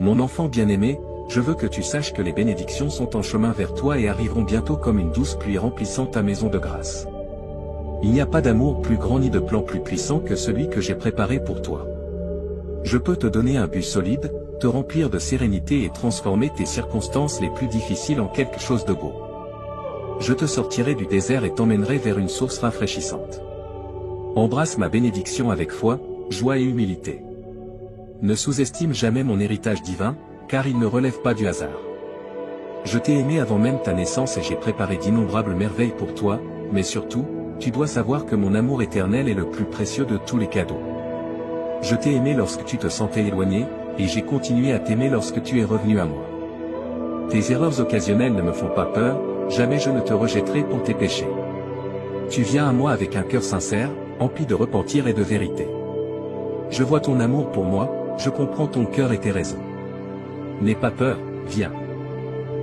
Mon enfant bien-aimé, je veux que tu saches que les bénédictions sont en chemin vers toi et arriveront bientôt comme une douce pluie remplissant ta maison de grâce. Il n'y a pas d'amour plus grand ni de plan plus puissant que celui que j'ai préparé pour toi. Je peux te donner un but solide, te remplir de sérénité et transformer tes circonstances les plus difficiles en quelque chose de beau. Je te sortirai du désert et t'emmènerai vers une source rafraîchissante. Embrasse ma bénédiction avec foi, joie et humilité. Ne sous-estime jamais mon héritage divin, car il ne relève pas du hasard. Je t'ai aimé avant même ta naissance et j'ai préparé d'innombrables merveilles pour toi, mais surtout, tu dois savoir que mon amour éternel est le plus précieux de tous les cadeaux. Je t'ai aimé lorsque tu te sentais éloigné, et j'ai continué à t'aimer lorsque tu es revenu à moi. Tes erreurs occasionnelles ne me font pas peur, jamais je ne te rejetterai pour tes péchés. Tu viens à moi avec un cœur sincère, empli de repentir et de vérité. Je vois ton amour pour moi, je comprends ton cœur et tes raisons. N'aie pas peur, viens.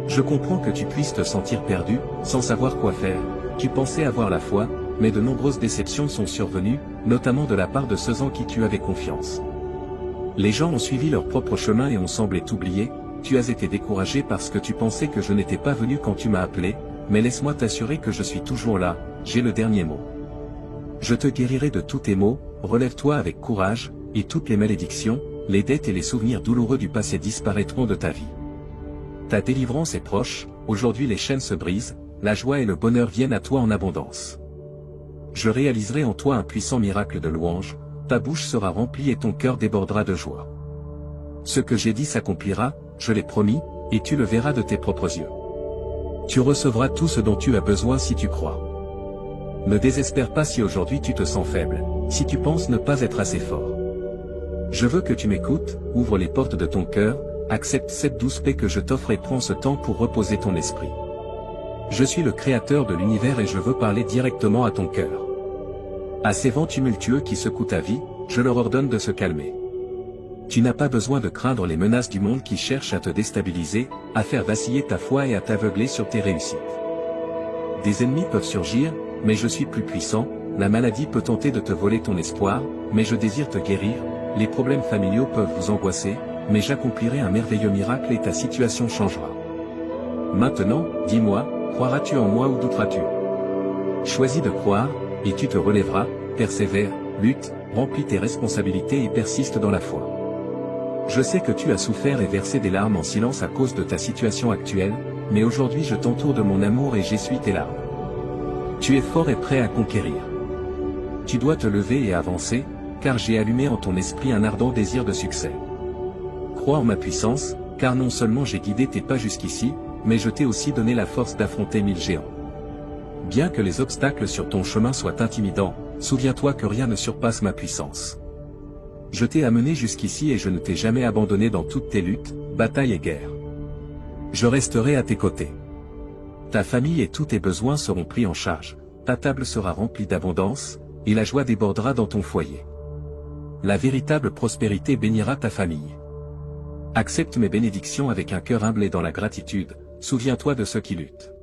Je comprends que tu puisses te sentir perdu, sans savoir quoi faire, tu pensais avoir la foi, mais de nombreuses déceptions sont survenues, notamment de la part de ceux en qui tu avais confiance. Les gens ont suivi leur propre chemin et ont semblé t'oublier, tu as été découragé parce que tu pensais que je n'étais pas venu quand tu m'as appelé, mais laisse-moi t'assurer que je suis toujours là, j'ai le dernier mot. Je te guérirai de tous tes maux, relève-toi avec courage, et toutes les malédictions, les dettes et les souvenirs douloureux du passé disparaîtront de ta vie. Ta délivrance est proche, aujourd'hui les chaînes se brisent, la joie et le bonheur viennent à toi en abondance. Je réaliserai en toi un puissant miracle de louange, ta bouche sera remplie et ton cœur débordera de joie. Ce que j'ai dit s'accomplira, je l'ai promis, et tu le verras de tes propres yeux. Tu recevras tout ce dont tu as besoin si tu crois. Ne désespère pas si aujourd'hui tu te sens faible, si tu penses ne pas être assez fort. Je veux que tu m'écoutes, ouvre les portes de ton cœur, accepte cette douce paix que je t'offre et prends ce temps pour reposer ton esprit. Je suis le créateur de l'univers et je veux parler directement à ton cœur. À ces vents tumultueux qui secouent ta vie, je leur ordonne de se calmer. Tu n'as pas besoin de craindre les menaces du monde qui cherchent à te déstabiliser, à faire vaciller ta foi et à t'aveugler sur tes réussites. Des ennemis peuvent surgir, mais je suis plus puissant, la maladie peut tenter de te voler ton espoir, mais je désire te guérir, les problèmes familiaux peuvent vous angoisser, mais j'accomplirai un merveilleux miracle et ta situation changera. Maintenant, dis-moi, croiras-tu en moi ou douteras-tu? Choisis de croire, et tu te relèveras, persévère, lutte, remplis tes responsabilités et persiste dans la foi. Je sais que tu as souffert et versé des larmes en silence à cause de ta situation actuelle, mais aujourd'hui je t'entoure de mon amour et j'essuie tes larmes. Tu es fort et prêt à conquérir. Tu dois te lever et avancer, car j'ai allumé en ton esprit un ardent désir de succès. Crois en ma puissance, car non seulement j'ai guidé tes pas jusqu'ici, mais je t'ai aussi donné la force d'affronter 1000 géants. Bien que les obstacles sur ton chemin soient intimidants, souviens-toi que rien ne surpasse ma puissance. Je t'ai amené jusqu'ici et je ne t'ai jamais abandonné dans toutes tes luttes, batailles et guerres. Je resterai à tes côtés. Ta famille et tous tes besoins seront pris en charge, ta table sera remplie d'abondance, et la joie débordera dans ton foyer. La véritable prospérité bénira ta famille. Accepte mes bénédictions avec un cœur humble et dans la gratitude, souviens-toi de ceux qui luttent.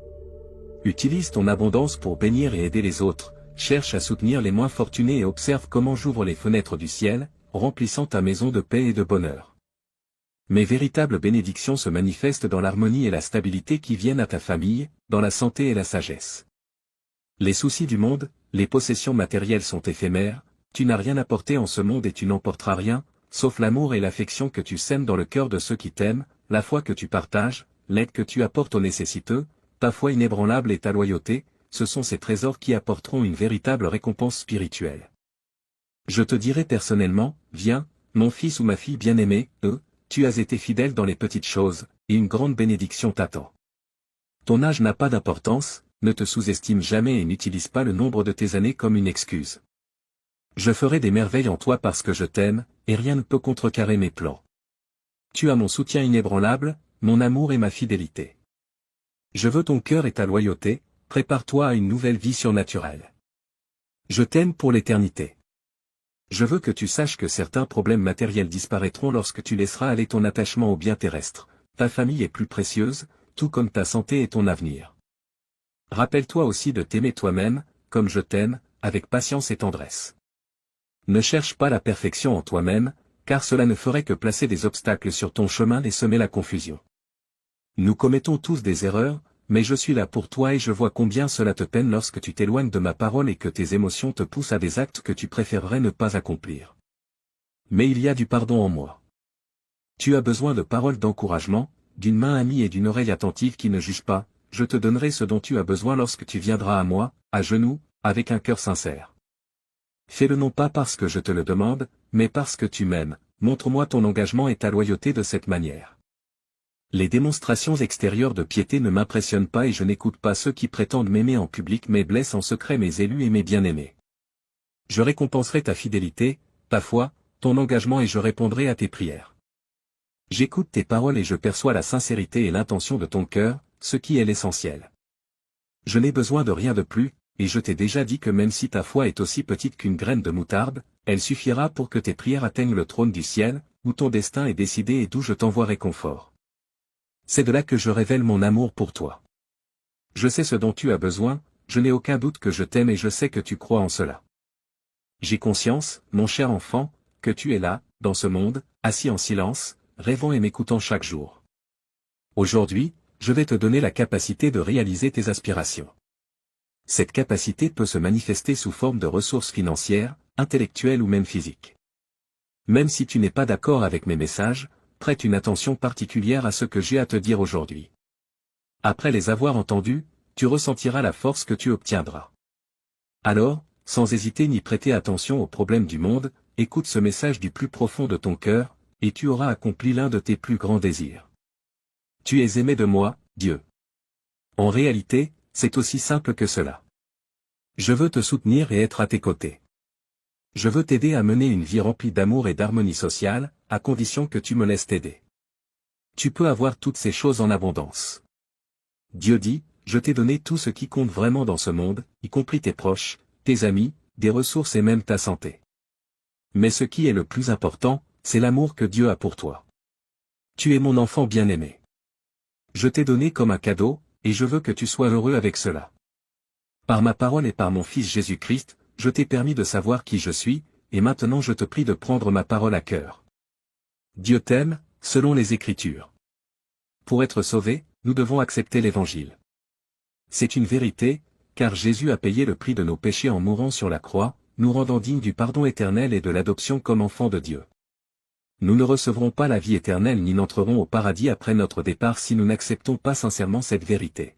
Utilise ton abondance pour bénir et aider les autres, cherche à soutenir les moins fortunés et observe comment j'ouvre les fenêtres du ciel, remplissant ta maison de paix et de bonheur. Mes véritables bénédictions se manifestent dans l'harmonie et la stabilité qui viennent à ta famille, dans la santé et la sagesse. Les soucis du monde, les possessions matérielles sont éphémères, tu n'as rien apporté en ce monde et tu n'emporteras rien, sauf l'amour et l'affection que tu sèmes dans le cœur de ceux qui t'aiment, la foi que tu partages, l'aide que tu apportes aux nécessiteux, ta foi inébranlable et ta loyauté, ce sont ces trésors qui apporteront une véritable récompense spirituelle. Je te dirai personnellement, viens, mon fils ou ma fille bien-aimée, tu as été fidèle dans les petites choses, et une grande bénédiction t'attend. Ton âge n'a pas d'importance, ne te sous-estime jamais et n'utilise pas le nombre de tes années comme une excuse. Je ferai des merveilles en toi parce que je t'aime, et rien ne peut contrecarrer mes plans. Tu as mon soutien inébranlable, mon amour et ma fidélité. Je veux ton cœur et ta loyauté, prépare-toi à une nouvelle vie surnaturelle. Je t'aime pour l'éternité. Je veux que tu saches que certains problèmes matériels disparaîtront lorsque tu laisseras aller ton attachement aux biens terrestres. Ta famille est plus précieuse, tout comme ta santé et ton avenir. Rappelle-toi aussi de t'aimer toi-même, comme je t'aime, avec patience et tendresse. Ne cherche pas la perfection en toi-même, car cela ne ferait que placer des obstacles sur ton chemin et semer la confusion. Nous commettons tous des erreurs, mais je suis là pour toi et je vois combien cela te peine lorsque tu t'éloignes de ma parole et que tes émotions te poussent à des actes que tu préférerais ne pas accomplir. Mais il y a du pardon en moi. Tu as besoin de paroles d'encouragement, d'une main amie et d'une oreille attentive qui ne juge pas, je te donnerai ce dont tu as besoin lorsque tu viendras à moi, à genoux, avec un cœur sincère. Fais-le non pas parce que je te le demande, mais parce que tu m'aimes, montre-moi ton engagement et ta loyauté de cette manière. Les démonstrations extérieures de piété ne m'impressionnent pas et je n'écoute pas ceux qui prétendent m'aimer en public mais blessent en secret mes élus et mes bien-aimés. Je récompenserai ta fidélité, ta foi, ton engagement et je répondrai à tes prières. J'écoute tes paroles et je perçois la sincérité et l'intention de ton cœur, ce qui est l'essentiel. Je n'ai besoin de rien de plus, et je t'ai déjà dit que même si ta foi est aussi petite qu'une graine de moutarde, elle suffira pour que tes prières atteignent le trône du ciel, où ton destin est décidé et d'où je t'envoie réconfort. C'est de là que je révèle mon amour pour toi. Je sais ce dont tu as besoin, je n'ai aucun doute que je t'aime et je sais que tu crois en cela. J'ai conscience, mon cher enfant, que tu es là, dans ce monde, assis en silence, rêvant et m'écoutant chaque jour. Aujourd'hui, je vais te donner la capacité de réaliser tes aspirations. Cette capacité peut se manifester sous forme de ressources financières, intellectuelles ou même physiques. Même si tu n'es pas d'accord avec mes messages, prête une attention particulière à ce que j'ai à te dire aujourd'hui. Après les avoir entendus, tu ressentiras la force que tu obtiendras. Alors, sans hésiter ni prêter attention aux problèmes du monde, écoute ce message du plus profond de ton cœur, et tu auras accompli l'un de tes plus grands désirs. Tu es aimé de moi, Dieu. En réalité, c'est aussi simple que cela. Je veux te soutenir et être à tes côtés. Je veux t'aider à mener une vie remplie d'amour et d'harmonie sociale, à condition que tu me laisses t'aider. Tu peux avoir toutes ces choses en abondance. Dieu dit, je t'ai donné tout ce qui compte vraiment dans ce monde, y compris tes proches, tes amis, des ressources et même ta santé. Mais ce qui est le plus important, c'est l'amour que Dieu a pour toi. Tu es mon enfant bien-aimé. Je t'ai donné comme un cadeau, et je veux que tu sois heureux avec cela. Par ma parole et par mon Fils Jésus-Christ, je t'ai permis de savoir qui je suis, et maintenant je te prie de prendre ma parole à cœur. Dieu t'aime, selon les Écritures. Pour être sauvés, nous devons accepter l'Évangile. C'est une vérité, car Jésus a payé le prix de nos péchés en mourant sur la croix, nous rendant dignes du pardon éternel et de l'adoption comme enfants de Dieu. Nous ne recevrons pas la vie éternelle ni n'entrerons au paradis après notre départ si nous n'acceptons pas sincèrement cette vérité.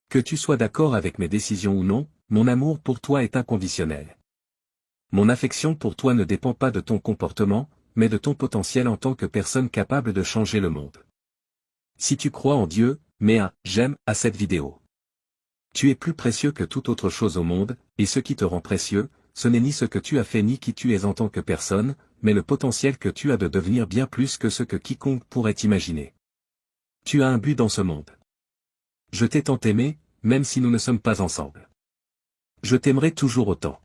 Que tu sois d'accord avec mes décisions ou non, mon amour pour toi est inconditionnel. Mon affection pour toi ne dépend pas de ton comportement, mais de ton potentiel en tant que personne capable de changer le monde. Si tu crois en Dieu, mets un « j'aime » à cette vidéo. Tu es plus précieux que toute autre chose au monde, et ce qui te rend précieux, ce n'est ni ce que tu as fait ni qui tu es en tant que personne, mais le potentiel que tu as de devenir bien plus que ce que quiconque pourrait imaginer. Tu as un but dans ce monde. Je t'ai tant aimé, même si nous ne sommes pas ensemble. Je t'aimerai toujours autant.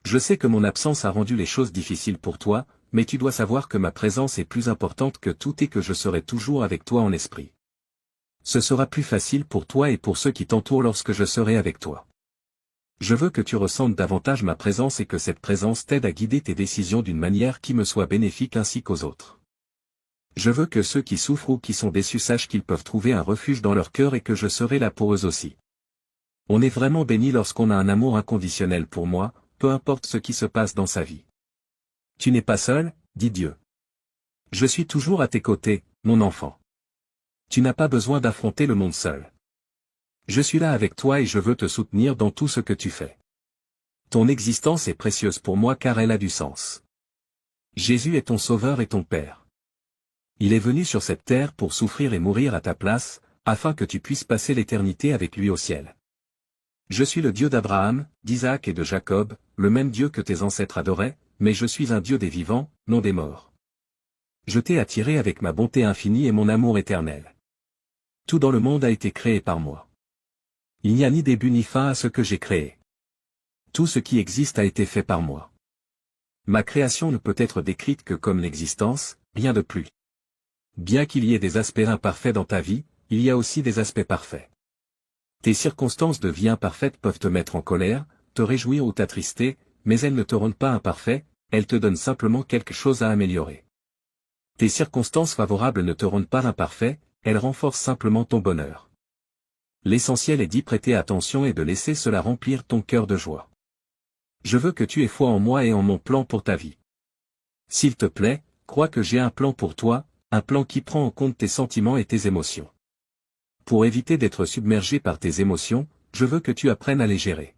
Je sais que mon absence a rendu les choses difficiles pour toi, mais tu dois savoir que ma présence est plus importante que tout et que je serai toujours avec toi en esprit. Ce sera plus facile pour toi et pour ceux qui t'entourent lorsque je serai avec toi. Je veux que tu ressentes davantage ma présence et que cette présence t'aide à guider tes décisions d'une manière qui me soit bénéfique ainsi qu'aux autres. Je veux que ceux qui souffrent ou qui sont déçus sachent qu'ils peuvent trouver un refuge dans leur cœur et que je serai là pour eux aussi. On est vraiment béni lorsqu'on a un amour inconditionnel pour moi, peu importe ce qui se passe dans sa vie. Tu n'es pas seul, dit Dieu. Je suis toujours à tes côtés, mon enfant. Tu n'as pas besoin d'affronter le monde seul. Je suis là avec toi et je veux te soutenir dans tout ce que tu fais. Ton existence est précieuse pour moi car elle a du sens. Jésus est ton Sauveur et ton Père. Il est venu sur cette terre pour souffrir et mourir à ta place, afin que tu puisses passer l'éternité avec lui au ciel. Je suis le Dieu d'Abraham, d'Isaac et de Jacob, le même Dieu que tes ancêtres adoraient, mais je suis un Dieu des vivants, non des morts. Je t'ai attiré avec ma bonté infinie et mon amour éternel. Tout dans le monde a été créé par moi. Il n'y a ni début ni fin à ce que j'ai créé. Tout ce qui existe a été fait par moi. Ma création ne peut être décrite que comme l'existence, rien de plus. Bien qu'il y ait des aspects imparfaits dans ta vie, il y a aussi des aspects parfaits. Tes circonstances de vie imparfaites peuvent te mettre en colère, te réjouir ou t'attrister, mais elles ne te rendent pas imparfait, elle te donne simplement quelque chose à améliorer. Tes circonstances favorables ne te rendent pas imparfait, elles renforcent simplement ton bonheur. L'essentiel est d'y prêter attention et de laisser cela remplir ton cœur de joie. Je veux que tu aies foi en moi et en mon plan pour ta vie. S'il te plaît, crois que j'ai un plan pour toi, un plan qui prend en compte tes sentiments et tes émotions. Pour éviter d'être submergé par tes émotions, je veux que tu apprennes à les gérer.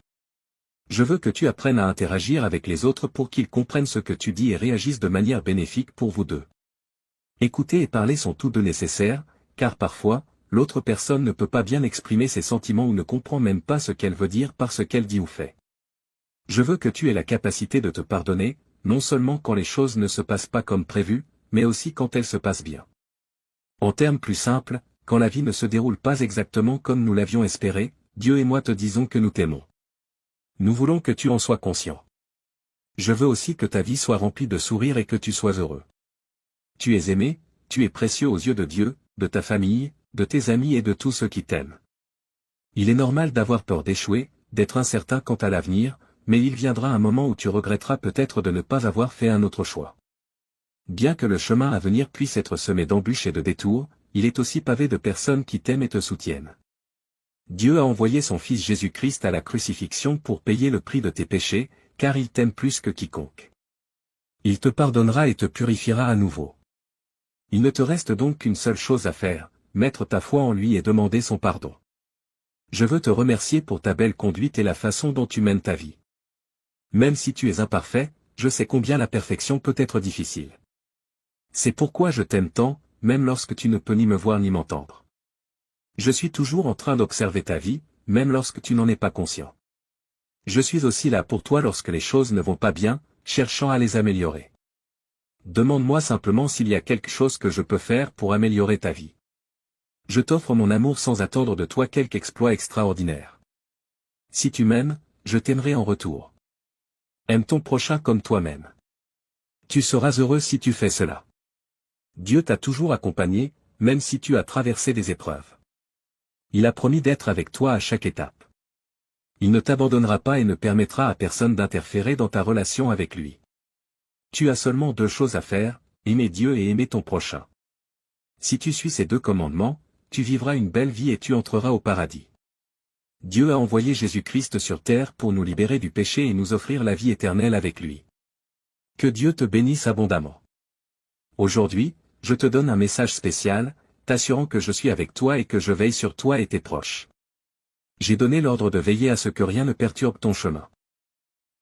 Je veux que tu apprennes à interagir avec les autres pour qu'ils comprennent ce que tu dis et réagissent de manière bénéfique pour vous deux. Écouter et parler sont tous deux nécessaires, car parfois, l'autre personne ne peut pas bien exprimer ses sentiments ou ne comprend même pas ce qu'elle veut dire par ce qu'elle dit ou fait. Je veux que tu aies la capacité de te pardonner, non seulement quand les choses ne se passent pas comme prévu, mais aussi quand elles se passent bien. En termes plus simples, quand la vie ne se déroule pas exactement comme nous l'avions espéré, Dieu et moi te disons que nous t'aimons. Nous voulons que tu en sois conscient. Je veux aussi que ta vie soit remplie de sourires et que tu sois heureux. Tu es aimé, tu es précieux aux yeux de Dieu, de ta famille, de tes amis et de tous ceux qui t'aiment. Il est normal d'avoir peur d'échouer, d'être incertain quant à l'avenir, mais il viendra un moment où tu regretteras peut-être de ne pas avoir fait un autre choix. Bien que le chemin à venir puisse être semé d'embûches et de détours, il est aussi pavé de personnes qui t'aiment et te soutiennent. Dieu a envoyé son Fils Jésus-Christ à la crucifixion pour payer le prix de tes péchés, car il t'aime plus que quiconque. Il te pardonnera et te purifiera à nouveau. Il ne te reste donc qu'une seule chose à faire, mettre ta foi en lui et demander son pardon. Je veux te remercier pour ta belle conduite et la façon dont tu mènes ta vie. Même si tu es imparfait, je sais combien la perfection peut être difficile. C'est pourquoi je t'aime tant, même lorsque tu ne peux ni me voir ni m'entendre. Je suis toujours en train d'observer ta vie, même lorsque tu n'en es pas conscient. Je suis aussi là pour toi lorsque les choses ne vont pas bien, cherchant à les améliorer. Demande-moi simplement s'il y a quelque chose que je peux faire pour améliorer ta vie. Je t'offre mon amour sans attendre de toi quelque exploit extraordinaire. Si tu m'aimes, je t'aimerai en retour. Aime ton prochain comme toi-même. Tu seras heureux si tu fais cela. Dieu t'a toujours accompagné, même si tu as traversé des épreuves. Il a promis d'être avec toi à chaque étape. Il ne t'abandonnera pas et ne permettra à personne d'interférer dans ta relation avec lui. Tu as seulement deux choses à faire, aimer Dieu et aimer ton prochain. Si tu suis ces deux commandements, tu vivras une belle vie et tu entreras au paradis. Dieu a envoyé Jésus-Christ sur terre pour nous libérer du péché et nous offrir la vie éternelle avec lui. Que Dieu te bénisse abondamment. Aujourd'hui, je te donne un message spécial, t'assurant que je suis avec toi et que je veille sur toi et tes proches. J'ai donné l'ordre de veiller à ce que rien ne perturbe ton chemin.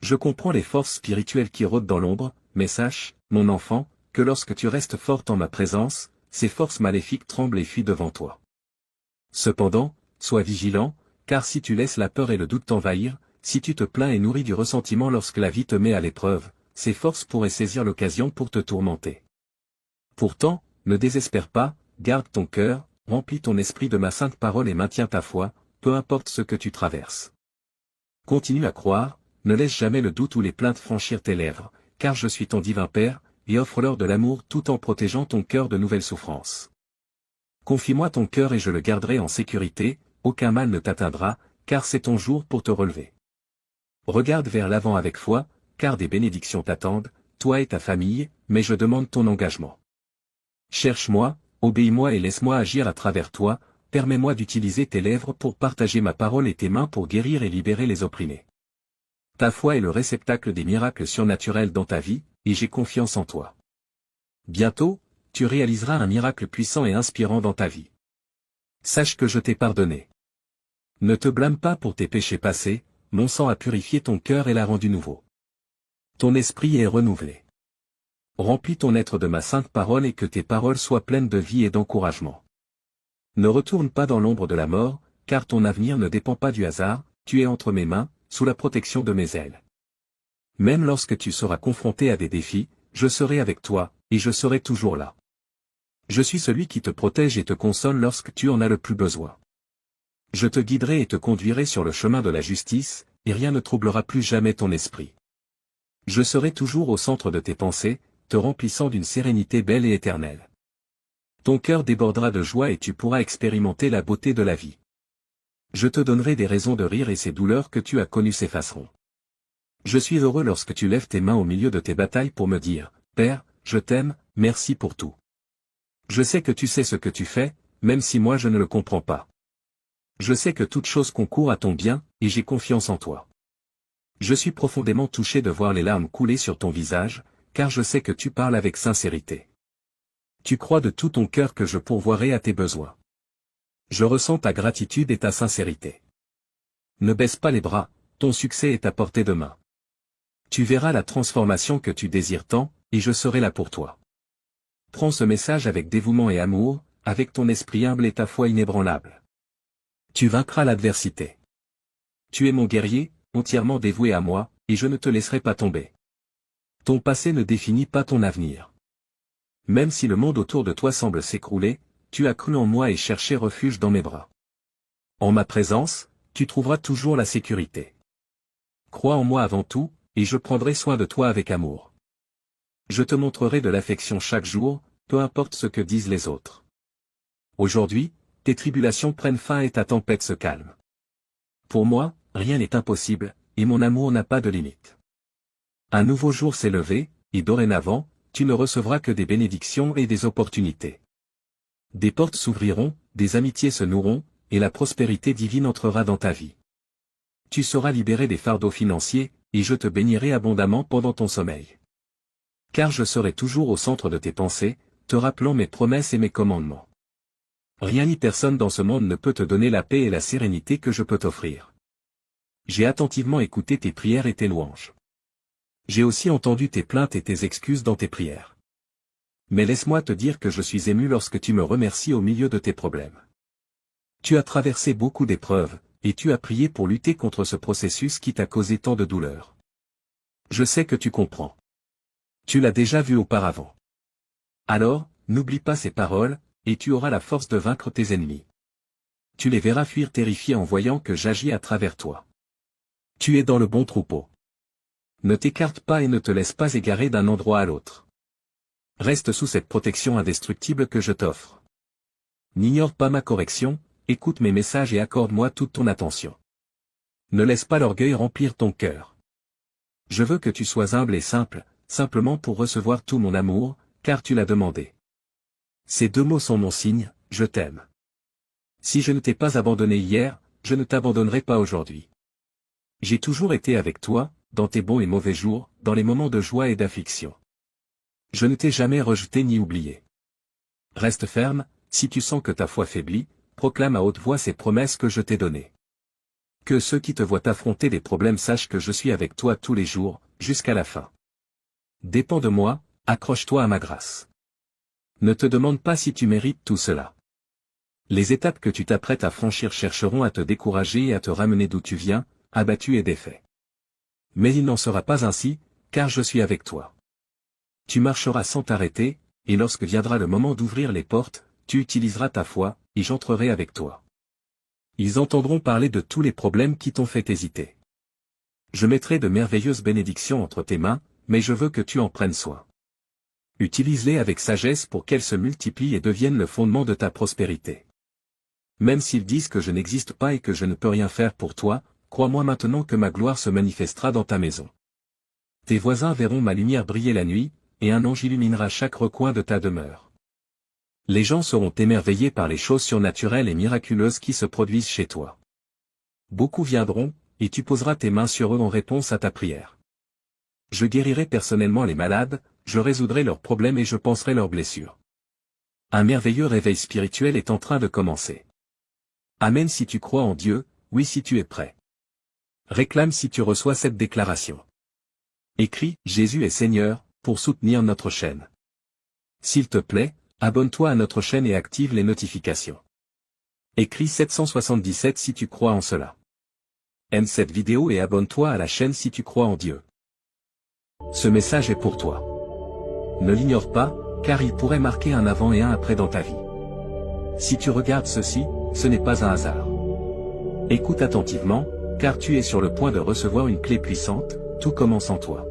Je comprends les forces spirituelles qui rôdent dans l'ombre, mais sache, mon enfant, que lorsque tu restes forte en ma présence, ces forces maléfiques tremblent et fuient devant toi. Cependant, sois vigilant, car si tu laisses la peur et le doute t'envahir, si tu te plains et nourris du ressentiment lorsque la vie te met à l'épreuve, ces forces pourraient saisir l'occasion pour te tourmenter. Pourtant, ne désespère pas, garde ton cœur, remplis ton esprit de ma sainte parole et maintiens ta foi, peu importe ce que tu traverses. Continue à croire, ne laisse jamais le doute ou les plaintes franchir tes lèvres, car je suis ton divin Père, et offre-leur de l'amour tout en protégeant ton cœur de nouvelles souffrances. Confie-moi ton cœur et je le garderai en sécurité, aucun mal ne t'atteindra, car c'est ton jour pour te relever. Regarde vers l'avant avec foi, car des bénédictions t'attendent, toi et ta famille, mais je demande ton engagement. Cherche-moi, obéis-moi et laisse-moi agir à travers toi, permets-moi d'utiliser tes lèvres pour partager ma parole et tes mains pour guérir et libérer les opprimés. Ta foi est le réceptacle des miracles surnaturels dans ta vie, et j'ai confiance en toi. Bientôt, tu réaliseras un miracle puissant et inspirant dans ta vie. Sache que je t'ai pardonné. Ne te blâme pas pour tes péchés passés, mon sang a purifié ton cœur et l'a rendu nouveau. Ton esprit est renouvelé. Remplis ton être de ma sainte parole et que tes paroles soient pleines de vie et d'encouragement. Ne retourne pas dans l'ombre de la mort, car ton avenir ne dépend pas du hasard, tu es entre mes mains, sous la protection de mes ailes. Même lorsque tu seras confronté à des défis, je serai avec toi, et je serai toujours là. Je suis celui qui te protège et te console lorsque tu en as le plus besoin. Je te guiderai et te conduirai sur le chemin de la justice, et rien ne troublera plus jamais ton esprit. Je serai toujours au centre de tes pensées, te remplissant d'une sérénité belle et éternelle. Ton cœur débordera de joie et tu pourras expérimenter la beauté de la vie. Je te donnerai des raisons de rire et ces douleurs que tu as connues s'effaceront. Je suis heureux lorsque tu lèves tes mains au milieu de tes batailles pour me dire, Père, je t'aime, merci pour tout. Je sais que tu sais ce que tu fais, même si moi je ne le comprends pas. Je sais que toute chose concourt à ton bien, et j'ai confiance en toi. Je suis profondément touché de voir les larmes couler sur ton visage, car je sais que tu parles avec sincérité. Tu crois de tout ton cœur que je pourvoirai à tes besoins. Je ressens ta gratitude et ta sincérité. Ne baisse pas les bras, ton succès est à portée de main. Tu verras la transformation que tu désires tant, et je serai là pour toi. Prends ce message avec dévouement et amour, avec ton esprit humble et ta foi inébranlable. Tu vaincras l'adversité. Tu es mon guerrier, entièrement dévoué à moi, et je ne te laisserai pas tomber. Ton passé ne définit pas ton avenir. Même si le monde autour de toi semble s'écrouler, tu as cru en moi et cherché refuge dans mes bras. En ma présence, tu trouveras toujours la sécurité. Crois en moi avant tout, et je prendrai soin de toi avec amour. Je te montrerai de l'affection chaque jour, peu importe ce que disent les autres. Aujourd'hui, tes tribulations prennent fin et ta tempête se calme. Pour moi, rien n'est impossible, et mon amour n'a pas de limite. Un nouveau jour s'est levé, et dorénavant, tu ne recevras que des bénédictions et des opportunités. Des portes s'ouvriront, des amitiés se noueront, et la prospérité divine entrera dans ta vie. Tu seras libéré des fardeaux financiers, et je te bénirai abondamment pendant ton sommeil. Car je serai toujours au centre de tes pensées, te rappelant mes promesses et mes commandements. Rien ni personne dans ce monde ne peut te donner la paix et la sérénité que je peux t'offrir. J'ai attentivement écouté tes prières et tes louanges. J'ai aussi entendu tes plaintes et tes excuses dans tes prières. Mais laisse-moi te dire que je suis ému lorsque tu me remercies au milieu de tes problèmes. Tu as traversé beaucoup d'épreuves, et tu as prié pour lutter contre ce processus qui t'a causé tant de douleur. Je sais que tu comprends. Tu l'as déjà vu auparavant. Alors, n'oublie pas ces paroles, et tu auras la force de vaincre tes ennemis. Tu les verras fuir terrifiés en voyant que j'agis à travers toi. Tu es dans le bon troupeau. Ne t'écarte pas et ne te laisse pas égarer d'un endroit à l'autre. Reste sous cette protection indestructible que je t'offre. N'ignore pas ma correction, écoute mes messages et accorde-moi toute ton attention. Ne laisse pas l'orgueil remplir ton cœur. Je veux que tu sois humble et simple, simplement pour recevoir tout mon amour, car tu l'as demandé. Ces deux mots sont mon signe, je t'aime. Si je ne t'ai pas abandonné hier, je ne t'abandonnerai pas aujourd'hui. J'ai toujours été avec toi, dans tes bons et mauvais jours, dans les moments de joie et d'affliction. Je ne t'ai jamais rejeté ni oublié. Reste ferme, si tu sens que ta foi faiblit, proclame à haute voix ces promesses que je t'ai données. Que ceux qui te voient affronter des problèmes sachent que je suis avec toi tous les jours, jusqu'à la fin. Dépends de moi, accroche-toi à ma grâce. Ne te demande pas si tu mérites tout cela. Les étapes que tu t'apprêtes à franchir chercheront à te décourager et à te ramener d'où tu viens, abattu et défait. Mais il n'en sera pas ainsi, car je suis avec toi. Tu marcheras sans t'arrêter, et lorsque viendra le moment d'ouvrir les portes, tu utiliseras ta foi, et j'entrerai avec toi. Ils entendront parler de tous les problèmes qui t'ont fait hésiter. Je mettrai de merveilleuses bénédictions entre tes mains, mais je veux que tu en prennes soin. Utilise-les avec sagesse pour qu'elles se multiplient et deviennent le fondement de ta prospérité. Même s'ils disent que je n'existe pas et que je ne peux rien faire pour toi, crois-moi maintenant que ma gloire se manifestera dans ta maison. Tes voisins verront ma lumière briller la nuit, et un ange illuminera chaque recoin de ta demeure. Les gens seront émerveillés par les choses surnaturelles et miraculeuses qui se produisent chez toi. Beaucoup viendront, et tu poseras tes mains sur eux en réponse à ta prière. Je guérirai personnellement les malades, je résoudrai leurs problèmes et je panserai leurs blessures. Un merveilleux réveil spirituel est en train de commencer. Amen si tu crois en Dieu, oui si tu es prêt. Réclame si tu reçois cette déclaration. Écris « Jésus est Seigneur » pour soutenir notre chaîne. S'il te plaît, abonne-toi à notre chaîne et active les notifications. Écris 777 si tu crois en cela. Aime cette vidéo et abonne-toi à la chaîne si tu crois en Dieu. Ce message est pour toi. Ne l'ignore pas, car il pourrait marquer un avant et un après dans ta vie. Si tu regardes ceci, ce n'est pas un hasard. Écoute attentivement, car tu es sur le point de recevoir une clé puissante, tout commence en toi.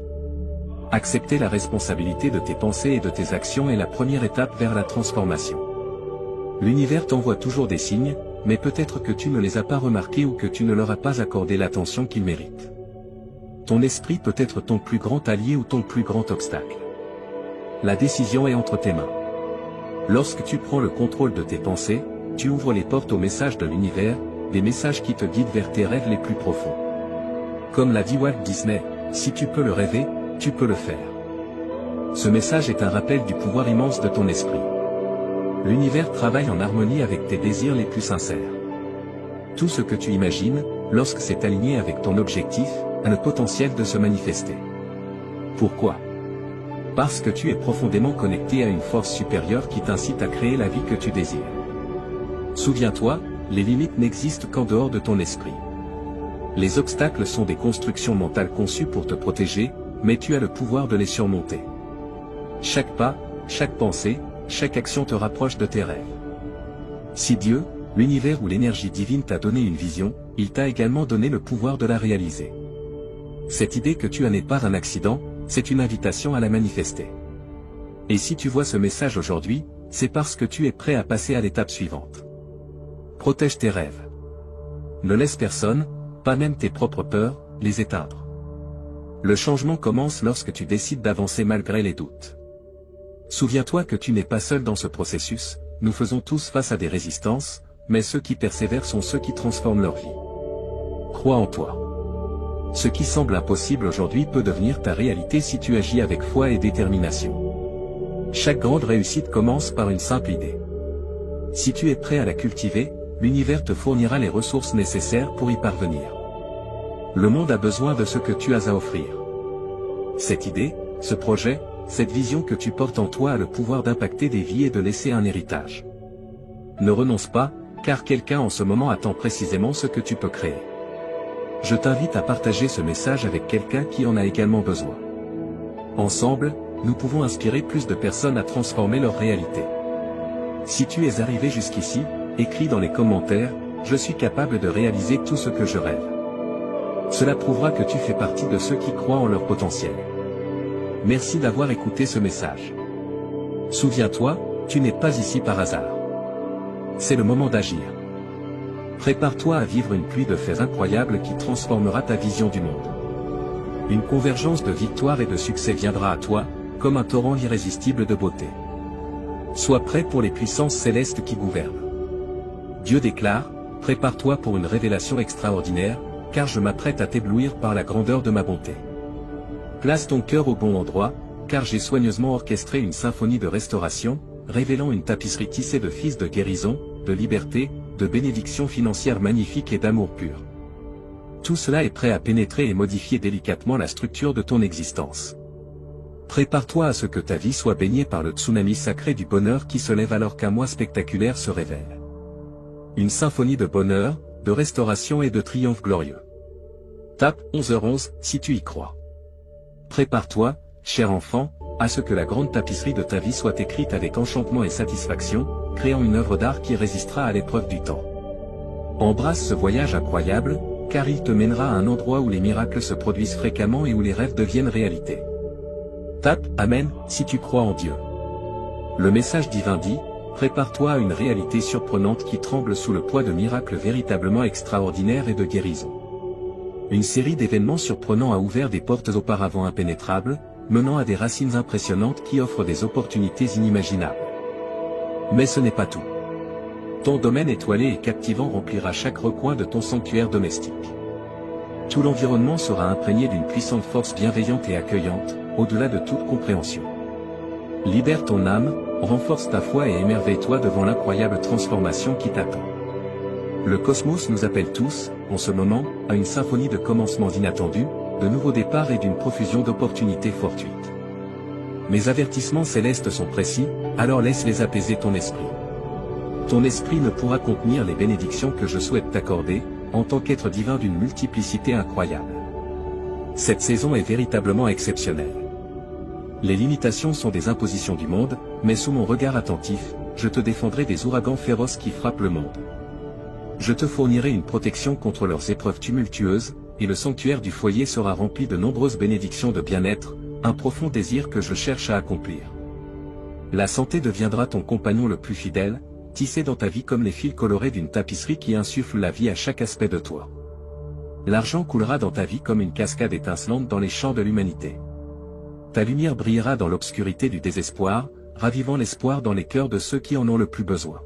Accepter la responsabilité de tes pensées et de tes actions est la première étape vers la transformation. L'univers t'envoie toujours des signes, mais peut-être que tu ne les as pas remarqués ou que tu ne leur as pas accordé l'attention qu'ils méritent. Ton esprit peut être ton plus grand allié ou ton plus grand obstacle. La décision est entre tes mains. Lorsque tu prends le contrôle de tes pensées, tu ouvres les portes aux messages de l'univers, des messages qui te guident vers tes rêves les plus profonds. Comme l'a dit Walt Disney, si tu peux le rêver, tu peux le faire. Ce message est un rappel du pouvoir immense de ton esprit. L'univers travaille en harmonie avec tes désirs les plus sincères. Tout ce que tu imagines, lorsque c'est aligné avec ton objectif, a le potentiel de se manifester. Pourquoi? Parce que tu es profondément connecté à une force supérieure qui t'incite à créer la vie que tu désires. Souviens-toi, les limites n'existent qu'en dehors de ton esprit. Les obstacles sont des constructions mentales conçues pour te protéger, mais tu as le pouvoir de les surmonter. Chaque pas, chaque pensée, chaque action te rapproche de tes rêves. Si Dieu, l'univers ou l'énergie divine t'a donné une vision, il t'a également donné le pouvoir de la réaliser. Cette idée que tu as n'est pas un accident, c'est une invitation à la manifester. Et si tu vois ce message aujourd'hui, c'est parce que tu es prêt à passer à l'étape suivante. Protège tes rêves. Ne laisse personne, pas même tes propres peurs, les éteindre. Le changement commence lorsque tu décides d'avancer malgré les doutes. Souviens-toi que tu n'es pas seul dans ce processus, nous faisons tous face à des résistances, mais ceux qui persévèrent sont ceux qui transforment leur vie. Crois en toi. Ce qui semble impossible aujourd'hui peut devenir ta réalité si tu agis avec foi et détermination. Chaque grande réussite commence par une simple idée. Si tu es prêt à la cultiver, l'univers te fournira les ressources nécessaires pour y parvenir. Le monde a besoin de ce que tu as à offrir. Cette idée, ce projet, cette vision que tu portes en toi a le pouvoir d'impacter des vies et de laisser un héritage. Ne renonce pas, car quelqu'un en ce moment attend précisément ce que tu peux créer. Je t'invite à partager ce message avec quelqu'un qui en a également besoin. Ensemble, nous pouvons inspirer plus de personnes à transformer leur réalité. Si tu es arrivé jusqu'ici, écris dans les commentaires, je suis capable de réaliser tout ce que je rêve. Cela prouvera que tu fais partie de ceux qui croient en leur potentiel. Merci d'avoir écouté ce message. Souviens-toi, tu n'es pas ici par hasard. C'est le moment d'agir. Prépare-toi à vivre une pluie de faits incroyables qui transformera ta vision du monde. Une convergence de victoires et de succès viendra à toi, comme un torrent irrésistible de beauté. Sois prêt pour les puissances célestes qui gouvernent. Dieu déclare, prépare-toi pour une révélation extraordinaire, car je m'apprête à t'éblouir par la grandeur de ma bonté. Place ton cœur au bon endroit, car j'ai soigneusement orchestré une symphonie de restauration, révélant une tapisserie tissée de fils de guérison, de liberté, de bénédictions financières magnifiques et d'amour pur. Tout cela est prêt à pénétrer et modifier délicatement la structure de ton existence. Prépare-toi à ce que ta vie soit baignée par le tsunami sacré du bonheur qui se lève alors qu'un mois spectaculaire se révèle. Une symphonie de bonheur, de restauration et de triomphe glorieux. Tape 11h11 si tu y crois. Prépare-toi, cher enfant, à ce que la grande tapisserie de ta vie soit écrite avec enchantement et satisfaction, créant une œuvre d'art qui résistera à l'épreuve du temps. Embrasse ce voyage incroyable, car il te mènera à un endroit où les miracles se produisent fréquemment et où les rêves deviennent réalité. Tape Amen si tu crois en Dieu. Le message divin dit, prépare-toi à une réalité surprenante qui tremble sous le poids de miracles véritablement extraordinaires et de guérison. Une série d'événements surprenants a ouvert des portes auparavant impénétrables, menant à des racines impressionnantes qui offrent des opportunités inimaginables. Mais ce n'est pas tout. Ton domaine étoilé et captivant remplira chaque recoin de ton sanctuaire domestique. Tout l'environnement sera imprégné d'une puissante force bienveillante et accueillante, au-delà de toute compréhension. Libère ton âme, renforce ta foi et émerveille-toi devant l'incroyable transformation qui t'attend. Le cosmos nous appelle tous, en ce moment, à une symphonie de commencements inattendus, de nouveaux départs et d'une profusion d'opportunités fortuites. Mes avertissements célestes sont précis, alors laisse-les apaiser ton esprit. Ton esprit ne pourra contenir les bénédictions que je souhaite t'accorder, en tant qu'être divin d'une multiplicité incroyable. Cette saison est véritablement exceptionnelle. Les limitations sont des impositions du monde, mais sous mon regard attentif, je te défendrai des ouragans féroces qui frappent le monde. Je te fournirai une protection contre leurs épreuves tumultueuses, et le sanctuaire du foyer sera rempli de nombreuses bénédictions de bien-être, un profond désir que je cherche à accomplir. La santé deviendra ton compagnon le plus fidèle, tissé dans ta vie comme les fils colorés d'une tapisserie qui insuffle la vie à chaque aspect de toi. L'argent coulera dans ta vie comme une cascade étincelante dans les champs de l'humanité. Ta lumière brillera dans l'obscurité du désespoir, ravivant l'espoir dans les cœurs de ceux qui en ont le plus besoin.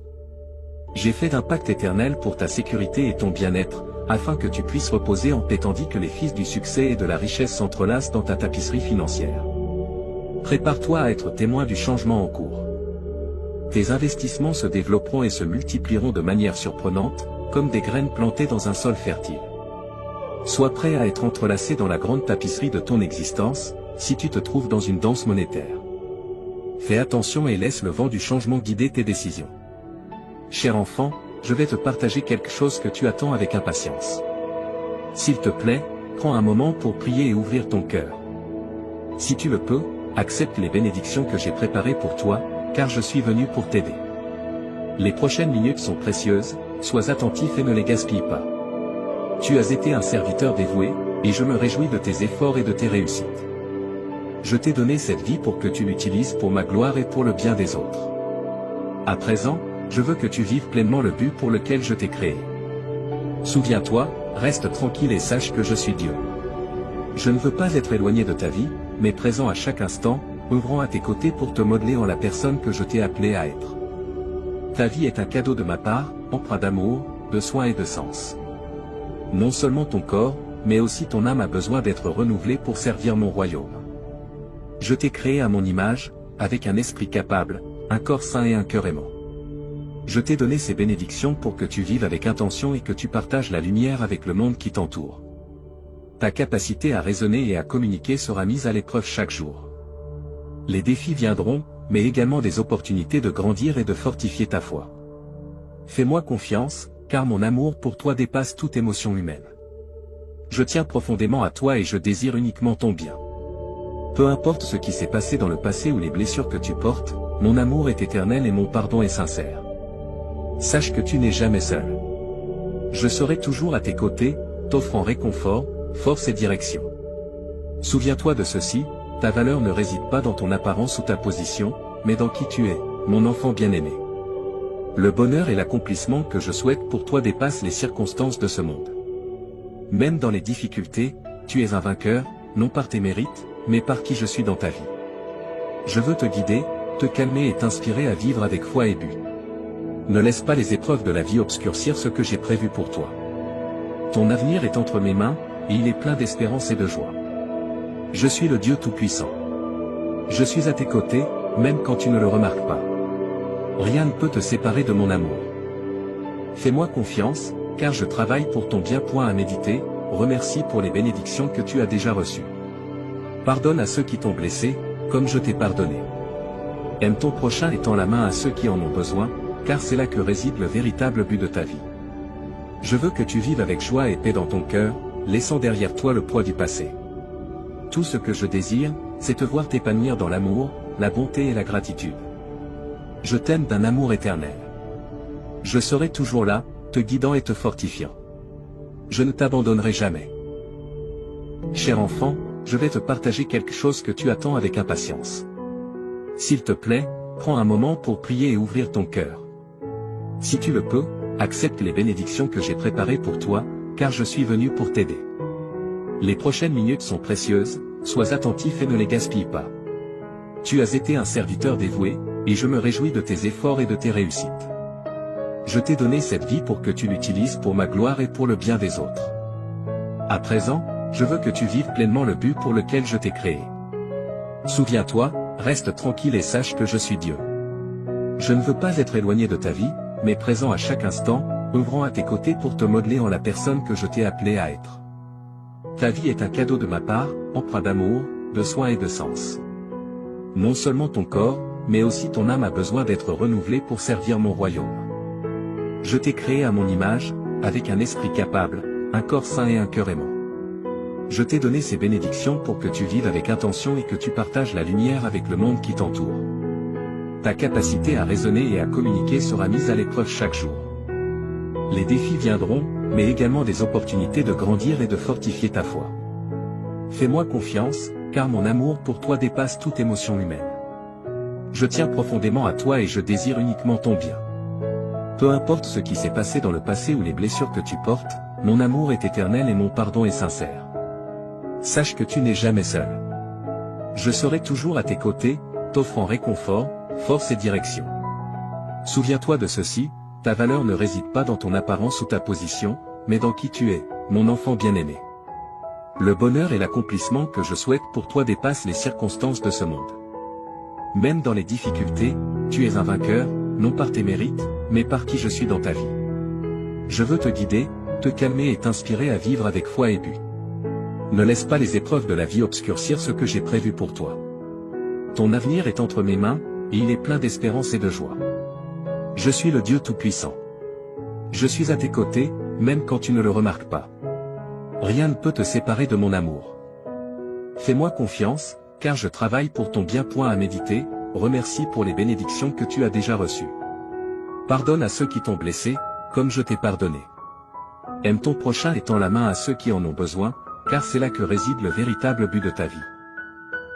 J'ai fait un pacte éternel pour ta sécurité et ton bien-être, afin que tu puisses reposer en paix tandis que les fils du succès et de la richesse s'entrelacent dans ta tapisserie financière. Prépare-toi à être témoin du changement en cours. Tes investissements se développeront et se multiplieront de manière surprenante, comme des graines plantées dans un sol fertile. Sois prêt à être entrelacé dans la grande tapisserie de ton existence, si tu te trouves dans une danse monétaire. Fais attention et laisse le vent du changement guider tes décisions. Cher enfant, je vais te partager quelque chose que tu attends avec impatience. S'il te plaît, prends un moment pour prier et ouvrir ton cœur. Si tu le peux, accepte les bénédictions que j'ai préparées pour toi, car je suis venu pour t'aider. Les prochaines minutes sont précieuses, sois attentif et ne les gaspille pas. Tu as été un serviteur dévoué, et je me réjouis de tes efforts et de tes réussites. Je t'ai donné cette vie pour que tu l'utilises pour ma gloire et pour le bien des autres. À présent, je veux que tu vives pleinement le but pour lequel je t'ai créé. Souviens-toi, reste tranquille et sache que je suis Dieu. Je ne veux pas être éloigné de ta vie, mais présent à chaque instant, œuvrant à tes côtés pour te modeler en la personne que je t'ai appelé à être. Ta vie est un cadeau de ma part, empreint d'amour, de soin et de sens. Non seulement ton corps, mais aussi ton âme a besoin d'être renouvelée pour servir mon royaume. Je t'ai créé à mon image, avec un esprit capable, un corps sain et un cœur aimant. Je t'ai donné ces bénédictions pour que tu vives avec intention et que tu partages la lumière avec le monde qui t'entoure. Ta capacité à raisonner et à communiquer sera mise à l'épreuve chaque jour. Les défis viendront, mais également des opportunités de grandir et de fortifier ta foi. Fais-moi confiance, car mon amour pour toi dépasse toute émotion humaine. Je tiens profondément à toi et je désire uniquement ton bien. Peu importe ce qui s'est passé dans le passé ou les blessures que tu portes, mon amour est éternel et mon pardon est sincère. Sache que tu n'es jamais seul. Je serai toujours à tes côtés, t'offrant réconfort, force et direction. Souviens-toi de ceci, ta valeur ne réside pas dans ton apparence ou ta position, mais dans qui tu es, mon enfant bien-aimé. Le bonheur et l'accomplissement que je souhaite pour toi dépassent les circonstances de ce monde. Même dans les difficultés, tu es un vainqueur, non par tes mérites, mais par qui je suis dans ta vie. Je veux te guider, te calmer et t'inspirer à vivre avec foi et but. Ne laisse pas les épreuves de la vie obscurcir ce que j'ai prévu pour toi. Ton avenir est entre mes mains, et il est plein d'espérance et de joie. Je suis le Dieu Tout-Puissant. Je suis à tes côtés, même quand tu ne le remarques pas. Rien ne peut te séparer de mon amour. Fais-moi confiance, car je travaille pour ton bien. À méditer, remercie pour les bénédictions que tu as déjà reçues. Pardonne à ceux qui t'ont blessé, comme je t'ai pardonné. Aime ton prochain et tends la main à ceux qui en ont besoin, car c'est là que réside le véritable but de ta vie. Je veux que tu vives avec joie et paix dans ton cœur, laissant derrière toi le poids du passé. Tout ce que je désire, c'est te voir t'épanouir dans l'amour, la bonté et la gratitude. Je t'aime d'un amour éternel. Je serai toujours là, te guidant et te fortifiant. Je ne t'abandonnerai jamais. Cher enfant, je vais te partager quelque chose que tu attends avec impatience. S'il te plaît, prends un moment pour prier et ouvrir ton cœur. Si tu le peux, accepte les bénédictions que j'ai préparées pour toi, car je suis venu pour t'aider. Les prochaines minutes sont précieuses, sois attentif et ne les gaspille pas. Tu as été un serviteur dévoué, et je me réjouis de tes efforts et de tes réussites. Je t'ai donné cette vie pour que tu l'utilises pour ma gloire et pour le bien des autres. À présent, je veux que tu vives pleinement le but pour lequel je t'ai créé. Souviens-toi, reste tranquille et sache que je suis Dieu. Je ne veux pas être éloigné de ta vie, mais présent à chaque instant, œuvrant à tes côtés pour te modeler en la personne que je t'ai appelé à être. Ta vie est un cadeau de ma part, empreint d'amour, de soin et de sens. Non seulement ton corps, mais aussi ton âme a besoin d'être renouvelée pour servir mon royaume. Je t'ai créé à mon image, avec un esprit capable, un corps sain et un cœur aimant. Je t'ai donné ces bénédictions pour que tu vives avec intention et que tu partages la lumière avec le monde qui t'entoure. Ta capacité à raisonner et à communiquer sera mise à l'épreuve chaque jour. Les défis viendront, mais également des opportunités de grandir et de fortifier ta foi. Fais-moi confiance, car mon amour pour toi dépasse toute émotion humaine. Je tiens profondément à toi et je désire uniquement ton bien. Peu importe ce qui s'est passé dans le passé ou les blessures que tu portes, mon amour est éternel et mon pardon est sincère. Sache que tu n'es jamais seul. Je serai toujours à tes côtés, t'offrant réconfort, force et direction. Souviens-toi de ceci, ta valeur ne réside pas dans ton apparence ou ta position, mais dans qui tu es, mon enfant bien-aimé. Le bonheur et l'accomplissement que je souhaite pour toi dépassent les circonstances de ce monde. Même dans les difficultés, tu es un vainqueur, non par tes mérites, mais par qui je suis dans ta vie. Je veux te guider, te calmer et t'inspirer à vivre avec foi et but. Ne laisse pas les épreuves de la vie obscurcir ce que j'ai prévu pour toi. Ton avenir est entre mes mains, et il est plein d'espérance et de joie. Je suis le Dieu Tout-Puissant. Je suis à tes côtés, même quand tu ne le remarques pas. Rien ne peut te séparer de mon amour. Fais-moi confiance, car je travaille pour ton bien. À méditer, remercie pour les bénédictions que tu as déjà reçues. Pardonne à ceux qui t'ont blessé, comme je t'ai pardonné. Aime ton prochain et tends la main à ceux qui en ont besoin, car c'est là que réside le véritable but de ta vie.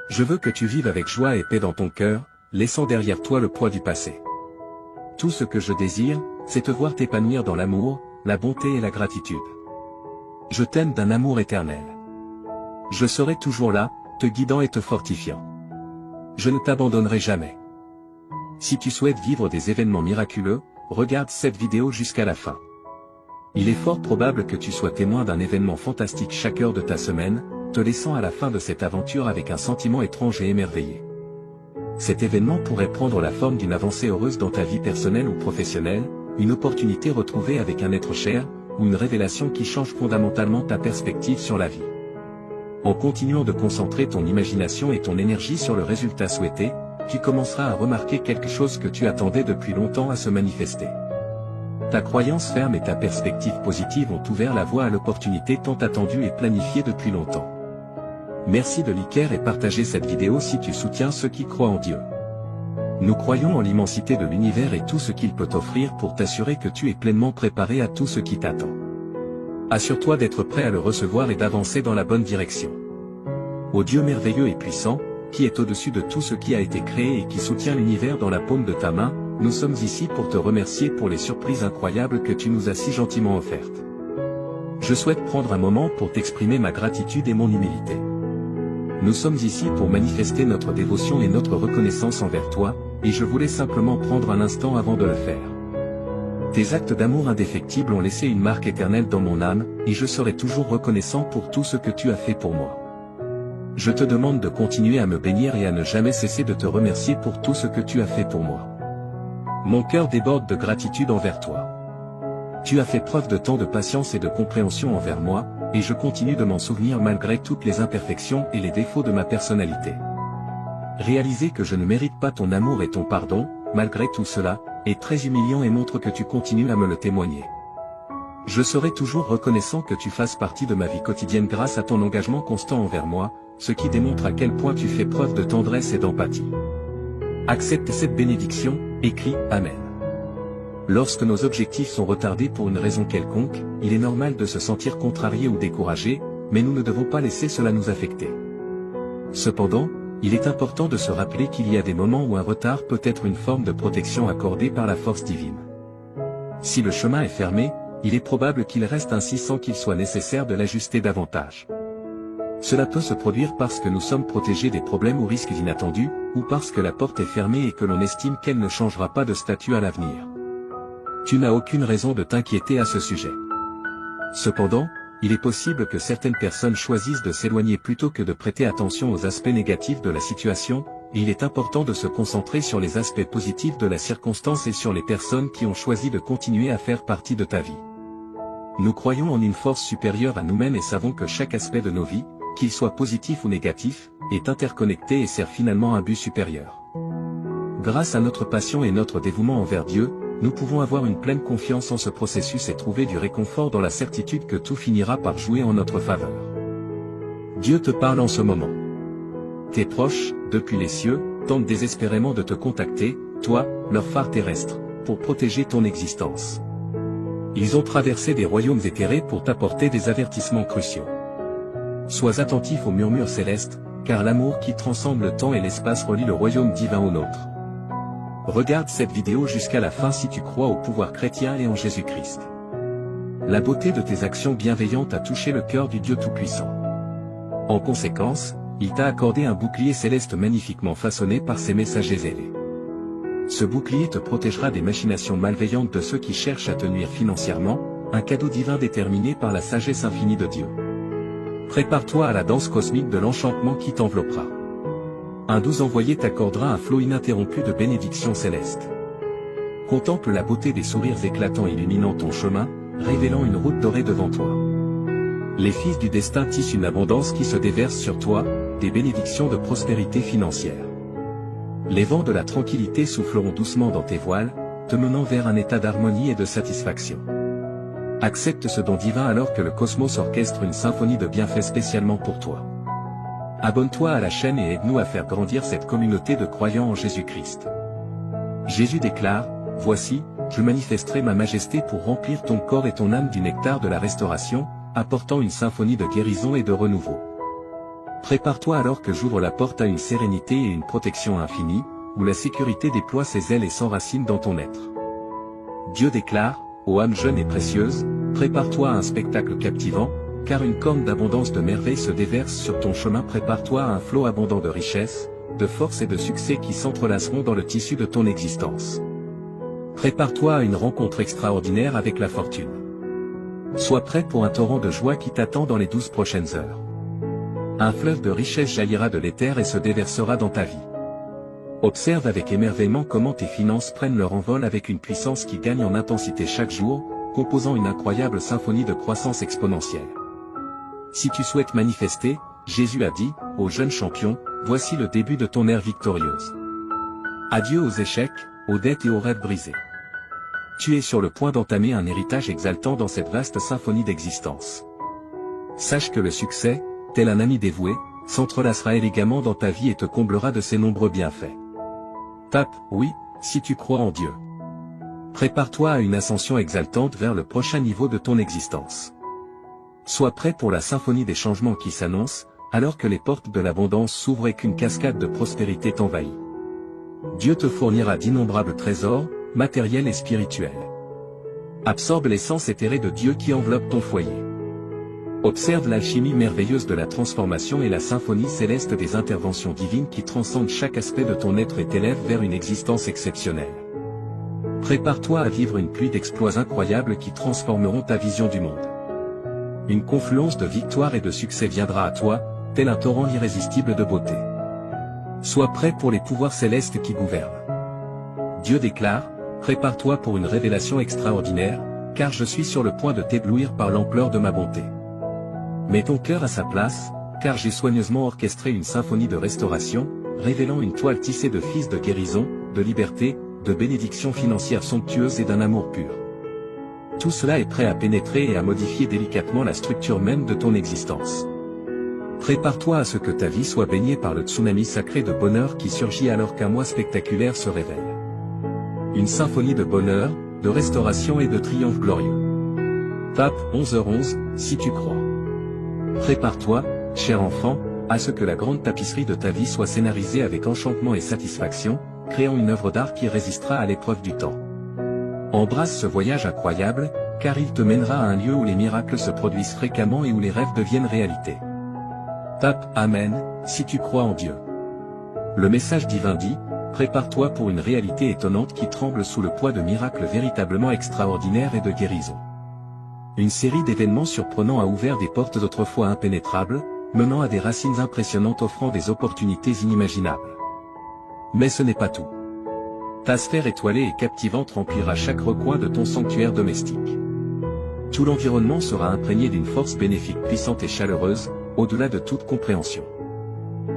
Je veux que tu vives avec joie et paix dans ton cœur, laissant derrière toi le poids du passé. Tout ce que je désire, c'est te voir t'épanouir dans l'amour, la bonté et la gratitude. Je t'aime d'un amour éternel. Je serai toujours là, te guidant et te fortifiant. Je ne t'abandonnerai jamais. Si tu souhaites vivre des événements miraculeux, regarde cette vidéo jusqu'à la fin. Il est fort probable que tu sois témoin d'un événement fantastique chaque heure de ta semaine, te laissant à la fin de cette aventure avec un sentiment étrange et émerveillé. Cet événement pourrait prendre la forme d'une avancée heureuse dans ta vie personnelle ou professionnelle, une opportunité retrouvée avec un être cher, ou une révélation qui change fondamentalement ta perspective sur la vie. En continuant de concentrer ton imagination et ton énergie sur le résultat souhaité, tu commenceras à remarquer quelque chose que tu attendais depuis longtemps à se manifester. Ta croyance ferme et ta perspective positive ont ouvert la voie à l'opportunité tant attendue et planifiée depuis longtemps. Merci de liker et partager cette vidéo si tu soutiens ceux qui croient en Dieu. Nous croyons en l'immensité de l'univers et tout ce qu'il peut t'offrir pour t'assurer que tu es pleinement préparé à tout ce qui t'attend. Assure-toi d'être prêt à le recevoir et d'avancer dans la bonne direction. Ô Dieu merveilleux et puissant, qui est au-dessus de tout ce qui a été créé et qui soutient l'univers dans la paume de ta main, nous sommes ici pour te remercier pour les surprises incroyables que tu nous as si gentiment offertes. Je souhaite prendre un moment pour t'exprimer ma gratitude et mon humilité. Nous sommes ici pour manifester notre dévotion et notre reconnaissance envers toi, et je voulais simplement prendre un instant avant de le faire. Tes actes d'amour indéfectibles ont laissé une marque éternelle dans mon âme, et je serai toujours reconnaissant pour tout ce que tu as fait pour moi. Je te demande de continuer à me bénir et à ne jamais cesser de te remercier pour tout ce que tu as fait pour moi. Mon cœur déborde de gratitude envers toi. Tu as fait preuve de tant de patience et de compréhension envers moi, et je continue de m'en souvenir malgré toutes les imperfections et les défauts de ma personnalité. Réaliser que je ne mérite pas ton amour et ton pardon, malgré tout cela, est très humiliant et montre que tu continues à me le témoigner. Je serai toujours reconnaissant que tu fasses partie de ma vie quotidienne grâce à ton engagement constant envers moi, ce qui démontre à quel point tu fais preuve de tendresse et d'empathie. Accepte cette bénédiction, et crie « Amen ». Lorsque nos objectifs sont retardés pour une raison quelconque, il est normal de se sentir contrarié ou découragé, mais nous ne devons pas laisser cela nous affecter. Cependant, il est important de se rappeler qu'il y a des moments où un retard peut être une forme de protection accordée par la force divine. Si le chemin est fermé, il est probable qu'il reste ainsi sans qu'il soit nécessaire de l'ajuster davantage. Cela peut se produire parce que nous sommes protégés des problèmes ou risques inattendus, ou parce que la porte est fermée et que l'on estime qu'elle ne changera pas de statut à l'avenir. Tu n'as aucune raison de t'inquiéter à ce sujet. Cependant, il est possible que certaines personnes choisissent de s'éloigner plutôt que de prêter attention aux aspects négatifs de la situation, et il est important de se concentrer sur les aspects positifs de la circonstance et sur les personnes qui ont choisi de continuer à faire partie de ta vie. Nous croyons en une force supérieure à nous-mêmes et savons que chaque aspect de nos vies, qu'il soit positif ou négatif, est interconnecté et sert finalement un but supérieur. Grâce à notre passion et notre dévouement envers Dieu, nous pouvons avoir une pleine confiance en ce processus et trouver du réconfort dans la certitude que tout finira par jouer en notre faveur. Dieu te parle en ce moment. Tes proches, depuis les cieux, tentent désespérément de te contacter, toi, leur phare terrestre, pour protéger ton existence. Ils ont traversé des royaumes éthérés pour t'apporter des avertissements cruciaux. Sois attentif aux murmures célestes, car l'amour qui transcende le temps et l'espace relie le royaume divin au nôtre. Regarde cette vidéo jusqu'à la fin si tu crois au pouvoir chrétien et en Jésus-Christ. la beauté de tes actions bienveillantes a touché le cœur du Dieu Tout-Puissant. En conséquence, il t'a accordé un bouclier céleste magnifiquement façonné par ses messagers zélés. Ce bouclier te protégera des machinations malveillantes de ceux qui cherchent à te nuire financièrement, un cadeau divin déterminé par la sagesse infinie de Dieu. Prépare-toi à la danse cosmique de l'enchantement qui t'enveloppera. Un doux envoyé t'accordera un flot ininterrompu de bénédictions célestes. Contemple la beauté des sourires éclatants illuminant ton chemin, révélant une route dorée devant toi. Les fils du destin tissent une abondance qui se déverse sur toi, des bénédictions de prospérité financière. Les vents de la tranquillité souffleront doucement dans tes voiles, te menant vers un état d'harmonie et de satisfaction. Accepte ce don divin alors que le cosmos orchestre une symphonie de bienfaits spécialement pour toi. Abonne-toi à la chaîne et aide-nous à faire grandir cette communauté de croyants en Jésus-Christ. Jésus déclare, « Voici, je manifesterai ma majesté pour remplir ton corps et ton âme du nectar de la restauration, apportant une symphonie de guérison et de renouveau. » Prépare-toi alors que j'ouvre la porte à une sérénité et une protection infinie, où la sécurité déploie ses ailes et s'enracine dans ton être. Dieu déclare, ô âme jeune et précieuse, prépare-toi à un spectacle captivant, car une corne d'abondance de merveilles se déverse sur ton chemin. Prépare-toi à un flot abondant de richesse, de force et de succès qui s'entrelaceront dans le tissu de ton existence. Prépare-toi à une rencontre extraordinaire avec la fortune. Sois prêt pour un torrent de joie qui t'attend dans les 12 prochaines heures. Un fleuve de richesse jaillira de l'éther et se déversera dans ta vie. Observe avec émerveillement comment tes finances prennent leur envol avec une puissance qui gagne en intensité chaque jour, composant une incroyable symphonie de croissance exponentielle. Si tu souhaites manifester, Jésus a dit, ô jeune champion, voici le début de ton ère victorieuse. Adieu aux échecs, aux dettes et aux rêves brisés. Tu es sur le point d'entamer un héritage exaltant dans cette vaste symphonie d'existence. Sache que le succès, tel un ami dévoué, s'entrelacera élégamment dans ta vie et te comblera de ses nombreux bienfaits. Tape « Oui » si tu crois en Dieu. Prépare-toi à une ascension exaltante vers le prochain niveau de ton existence. Sois prêt pour la symphonie des changements qui s'annonce, alors que les portes de l'abondance s'ouvrent et qu'une cascade de prospérité t'envahit. Dieu te fournira d'innombrables trésors, matériels et spirituels. Absorbe l'essence éthérée de Dieu qui enveloppe ton foyer. Observe l'alchimie merveilleuse de la transformation et la symphonie céleste des interventions divines qui transcendent chaque aspect de ton être et t'élèvent vers une existence exceptionnelle. Prépare-toi à vivre une pluie d'exploits incroyables qui transformeront ta vision du monde. Une confluence de victoire et de succès viendra à toi, tel un torrent irrésistible de beauté. Sois prêt pour les pouvoirs célestes qui gouvernent. Dieu déclare, prépare-toi pour une révélation extraordinaire, car je suis sur le point de t'éblouir par l'ampleur de ma bonté. Mets ton cœur à sa place, car j'ai soigneusement orchestré une symphonie de restauration, révélant une toile tissée de fils de guérison, de liberté, de bénédictions financières somptueuses et d'un amour pur. Tout cela est prêt à pénétrer et à modifier délicatement la structure même de ton existence. Prépare-toi à ce que ta vie soit baignée par le tsunami sacré de bonheur qui surgit alors qu'un mois spectaculaire se révèle. Une symphonie de bonheur, de restauration et de triomphe glorieux. Tape 11h11 si tu crois. Prépare-toi, cher enfant, à ce que la grande tapisserie de ta vie soit scénarisée avec enchantement et satisfaction, créant une œuvre d'art qui résistera à l'épreuve du temps. Embrasse ce voyage incroyable, car il te mènera à un lieu où les miracles se produisent fréquemment et où les rêves deviennent réalité. Tape Amen, si tu crois en Dieu. Le message divin dit, prépare-toi pour une réalité étonnante qui tremble sous le poids de miracles véritablement extraordinaires et de guérison. Une série d'événements surprenants a ouvert des portes autrefois impénétrables, menant à des racines impressionnantes offrant des opportunités inimaginables. Mais ce n'est pas tout. Ta sphère étoilée et captivante remplira chaque recoin de ton sanctuaire domestique. Tout l'environnement sera imprégné d'une force bénéfique puissante et chaleureuse, au-delà de toute compréhension.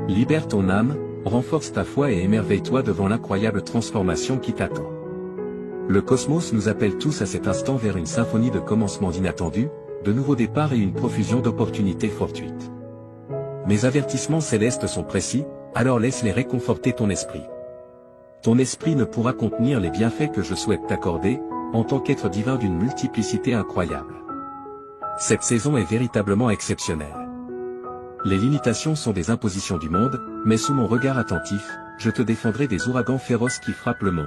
Libère ton âme, renforce ta foi et émerveille-toi devant l'incroyable transformation qui t'attend. Le cosmos nous appelle tous à cet instant vers une symphonie de commencements inattendus, de nouveaux départs et une profusion d'opportunités fortuites. Mes avertissements célestes sont précis, alors laisse-les réconforter ton esprit. Ton esprit ne pourra contenir les bienfaits que je souhaite t'accorder, en tant qu'être divin d'une multiplicité incroyable. Cette saison est véritablement exceptionnelle. Les limitations sont des impositions du monde, mais sous mon regard attentif, je te défendrai des ouragans féroces qui frappent le monde.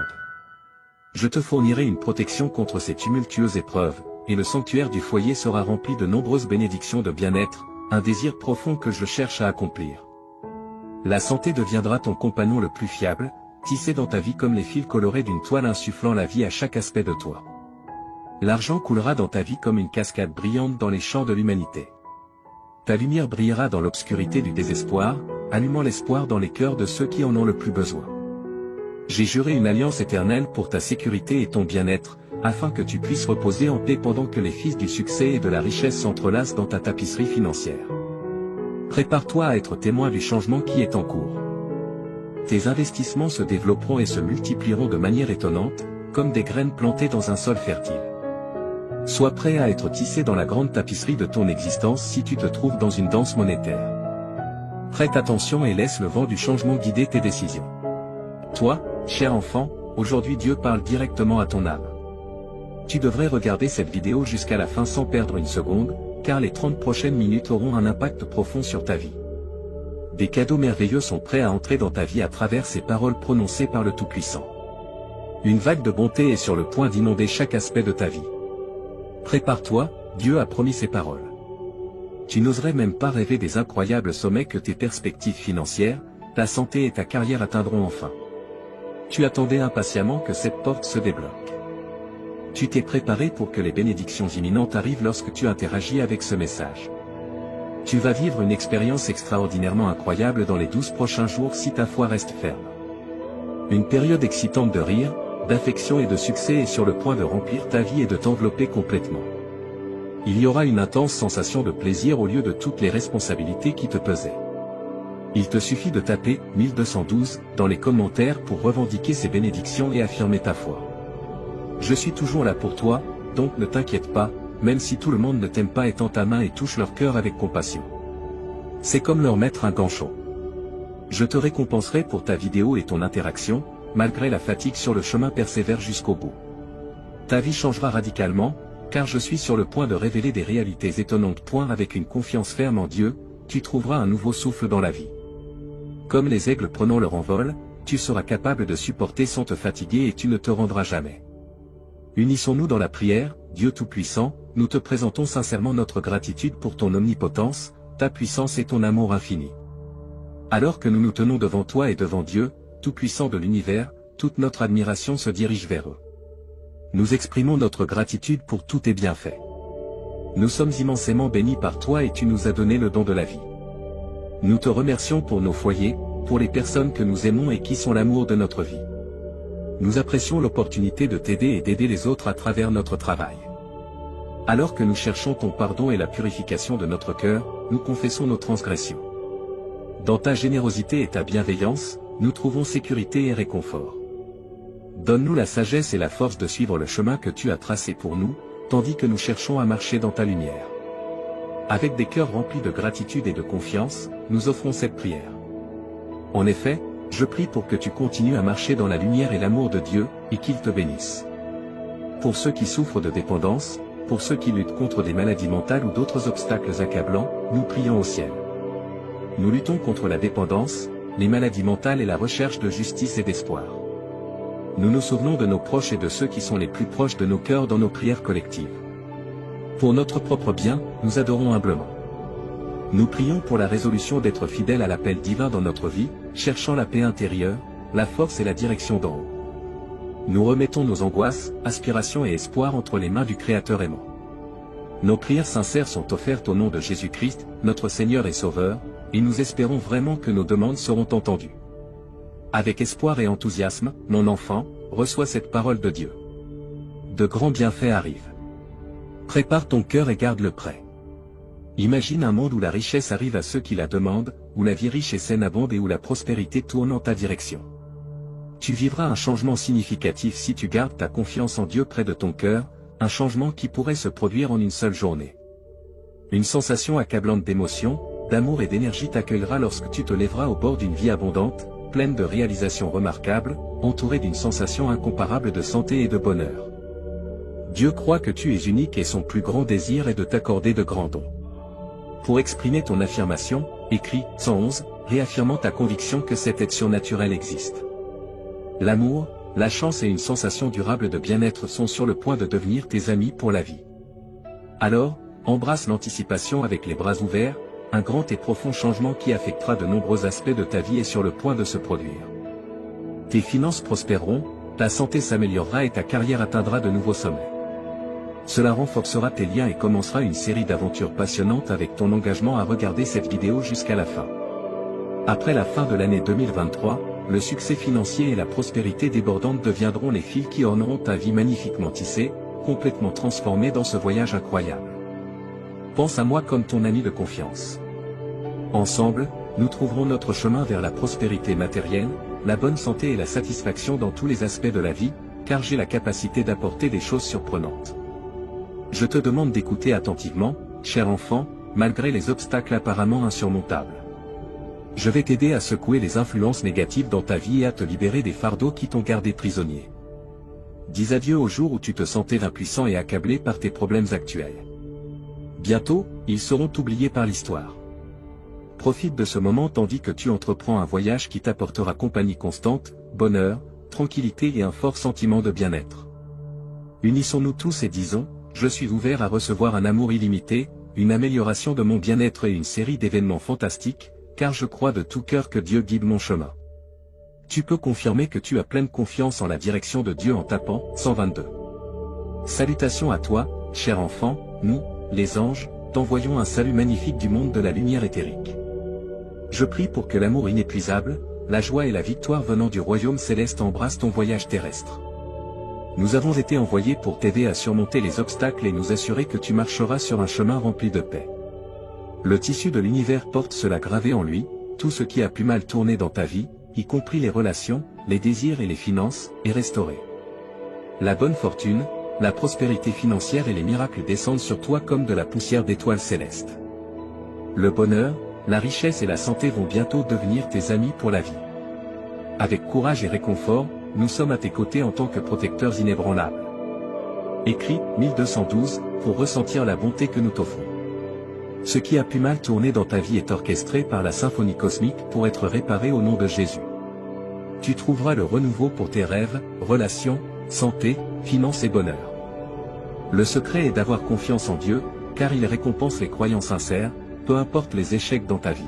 Je te fournirai une protection contre ces tumultueuses épreuves, et le sanctuaire du foyer sera rempli de nombreuses bénédictions de bien-être, un désir profond que je cherche à accomplir. La santé deviendra ton compagnon le plus fiable, tissé dans ta vie comme les fils colorés d'une toile insufflant la vie à chaque aspect de toi. L'argent coulera dans ta vie comme une cascade brillante dans les champs de l'humanité. Ta lumière brillera dans l'obscurité du désespoir, allumant l'espoir dans les cœurs de ceux qui en ont le plus besoin. J'ai juré une alliance éternelle pour ta sécurité et ton bien-être, afin que tu puisses reposer en paix pendant que les fils du succès et de la richesse s'entrelacent dans ta tapisserie financière. Prépare-toi à être témoin du changement qui est en cours. Tes investissements se développeront et se multiplieront de manière étonnante, comme des graines plantées dans un sol fertile. Sois prêt à être tissé dans la grande tapisserie de ton existence si tu te trouves dans une danse monétaire. Prête attention et laisse le vent du changement guider tes décisions. Toi, cher enfant, aujourd'hui Dieu parle directement à ton âme. Tu devrais regarder cette vidéo jusqu'à la fin sans perdre une seconde, car les 30 prochaines minutes auront un impact profond sur ta vie. Des cadeaux merveilleux sont prêts à entrer dans ta vie à travers ces paroles prononcées par le Tout-Puissant. Une vague de bonté est sur le point d'inonder chaque aspect de ta vie. Prépare-toi, Dieu a promis ces paroles. Tu n'oserais même pas rêver des incroyables sommets que tes perspectives financières, ta santé et ta carrière atteindront enfin. Tu attendais impatiemment que cette porte se débloque. Tu t'es préparé pour que les bénédictions imminentes arrivent lorsque tu interagis avec ce message. Tu vas vivre une expérience extraordinairement incroyable dans les 12 prochains jours si ta foi reste ferme. Une période excitante de rire, d'affection et de succès est sur le point de remplir ta vie et de t'envelopper complètement. Il y aura une intense sensation de plaisir au lieu de toutes les responsabilités qui te pesaient. Il te suffit de taper 1212 dans les commentaires pour revendiquer ces bénédictions et affirmer ta foi. Je suis toujours là pour toi, donc ne t'inquiète pas, même si tout le monde ne t'aime pas et tend ta main et touche leur cœur avec compassion. C'est comme leur mettre un ganchon. Je te récompenserai pour ta vidéo et ton interaction, malgré la fatigue sur le chemin persévère jusqu'au bout. Ta vie changera radicalement, car je suis sur le point de révéler des réalités étonnantes. Avec une confiance ferme en Dieu, tu trouveras un nouveau souffle dans la vie. Comme les aigles prenant leur envol, tu seras capable de supporter sans te fatiguer et tu ne te rendras jamais. Unissons-nous dans la prière, Dieu Tout-Puissant, nous te présentons sincèrement notre gratitude pour ton omnipotence, ta puissance et ton amour infini. Alors que nous nous tenons devant toi et devant Dieu, Tout-Puissant de l'univers, toute notre admiration se dirige vers eux. Nous exprimons notre gratitude pour tous tes bienfaits. Nous sommes immensément bénis par toi et tu nous as donné le don de la vie. Nous te remercions pour nos foyers, pour les personnes que nous aimons et qui sont l'amour de notre vie. Nous apprécions l'opportunité de t'aider et d'aider les autres à travers notre travail. Alors que nous cherchons ton pardon et la purification de notre cœur, nous confessons nos transgressions. Dans ta générosité et ta bienveillance, nous trouvons sécurité et réconfort. Donne-nous la sagesse et la force de suivre le chemin que tu as tracé pour nous, tandis que nous cherchons à marcher dans ta lumière. Avec des cœurs remplis de gratitude et de confiance, nous offrons cette prière. En effet, je prie pour que tu continues à marcher dans la lumière et l'amour de Dieu, et qu'il te bénisse. Pour ceux qui souffrent de dépendance, pour ceux qui luttent contre des maladies mentales ou d'autres obstacles accablants, nous prions au ciel. Nous luttons contre la dépendance, les maladies mentales et la recherche de justice et d'espoir. Nous nous souvenons de nos proches et de ceux qui sont les plus proches de nos cœurs dans nos prières collectives. Pour notre propre bien, nous adorons humblement. Nous prions pour la résolution d'être fidèles à l'appel divin dans notre vie, cherchant la paix intérieure, la force et la direction d'en haut. Nous remettons nos angoisses, aspirations et espoirs entre les mains du Créateur aimant. Nos prières sincères sont offertes au nom de Jésus-Christ, notre Seigneur et Sauveur, et nous espérons vraiment que nos demandes seront entendues. Avec espoir et enthousiasme, mon enfant, reçois cette parole de Dieu. De grands bienfaits arrivent. Prépare ton cœur et garde-le prêt. Imagine un monde où la richesse arrive à ceux qui la demandent, où la vie riche et saine abonde et où la prospérité tourne en ta direction. Tu vivras un changement significatif si tu gardes ta confiance en Dieu près de ton cœur, un changement qui pourrait se produire en une seule journée. Une sensation accablante d'émotion, d'amour et d'énergie t'accueillera lorsque tu te lèveras au bord d'une vie abondante, pleine de réalisations remarquables, entourée d'une sensation incomparable de santé et de bonheur. Dieu croit que tu es unique et son plus grand désir est de t'accorder de grands dons. Pour exprimer ton affirmation, écris 111, réaffirmant ta conviction que cette aide surnaturelle existe. L'amour, la chance et une sensation durable de bien-être sont sur le point de devenir tes amis pour la vie. Alors, embrasse l'anticipation avec les bras ouverts, un grand et profond changement qui affectera de nombreux aspects de ta vie est sur le point de se produire. Tes finances prospéreront, ta santé s'améliorera et ta carrière atteindra de nouveaux sommets. Cela renforcera tes liens et commencera une série d'aventures passionnantes avec ton engagement à regarder cette vidéo jusqu'à la fin. Après la fin de l'année 2023, le succès financier et la prospérité débordante deviendront les fils qui orneront ta vie magnifiquement tissée, complètement transformée dans ce voyage incroyable. Pense à moi comme ton ami de confiance. Ensemble, nous trouverons notre chemin vers la prospérité matérielle, la bonne santé et la satisfaction dans tous les aspects de la vie, car j'ai la capacité d'apporter des choses surprenantes. Je te demande d'écouter attentivement, cher enfant, malgré les obstacles apparemment insurmontables. Je vais t'aider à secouer les influences négatives dans ta vie et à te libérer des fardeaux qui t'ont gardé prisonnier. Dis adieu au jour où tu te sentais impuissant et accablé par tes problèmes actuels. Bientôt, ils seront oubliés par l'histoire. Profite de ce moment tandis que tu entreprends un voyage qui t'apportera compagnie constante, bonheur, tranquillité et un fort sentiment de bien-être. Unissons-nous tous et disons, je suis ouvert à recevoir un amour illimité, une amélioration de mon bien-être et une série d'événements fantastiques, car je crois de tout cœur que Dieu guide mon chemin. Tu peux confirmer que tu as pleine confiance en la direction de Dieu en tapant 122. Salutations à toi, cher enfant, nous, les anges, t'envoyons un salut magnifique du monde de la lumière éthérique. Je prie pour que l'amour inépuisable, la joie et la victoire venant du royaume céleste embrassent ton voyage terrestre. Nous avons été envoyés pour t'aider à surmonter les obstacles et nous assurer que tu marcheras sur un chemin rempli de paix. Le tissu de l'univers porte cela gravé en lui, tout ce qui a pu mal tourner dans ta vie, y compris les relations, les désirs et les finances, est restauré. La bonne fortune, la prospérité financière et les miracles descendent sur toi comme de la poussière d'étoiles célestes. Le bonheur, la richesse et la santé vont bientôt devenir tes amis pour la vie. Avec courage et réconfort, nous sommes à tes côtés en tant que protecteurs inébranlables. Écris 1212 pour ressentir la bonté que nous t'offrons. Ce qui a pu mal tourner dans ta vie est orchestré par la symphonie cosmique pour être réparé au nom de Jésus. Tu trouveras le renouveau pour tes rêves, relations, santé, finances et bonheur. Le secret est d'avoir confiance en Dieu, car il récompense les croyants sincères, peu importe les échecs dans ta vie.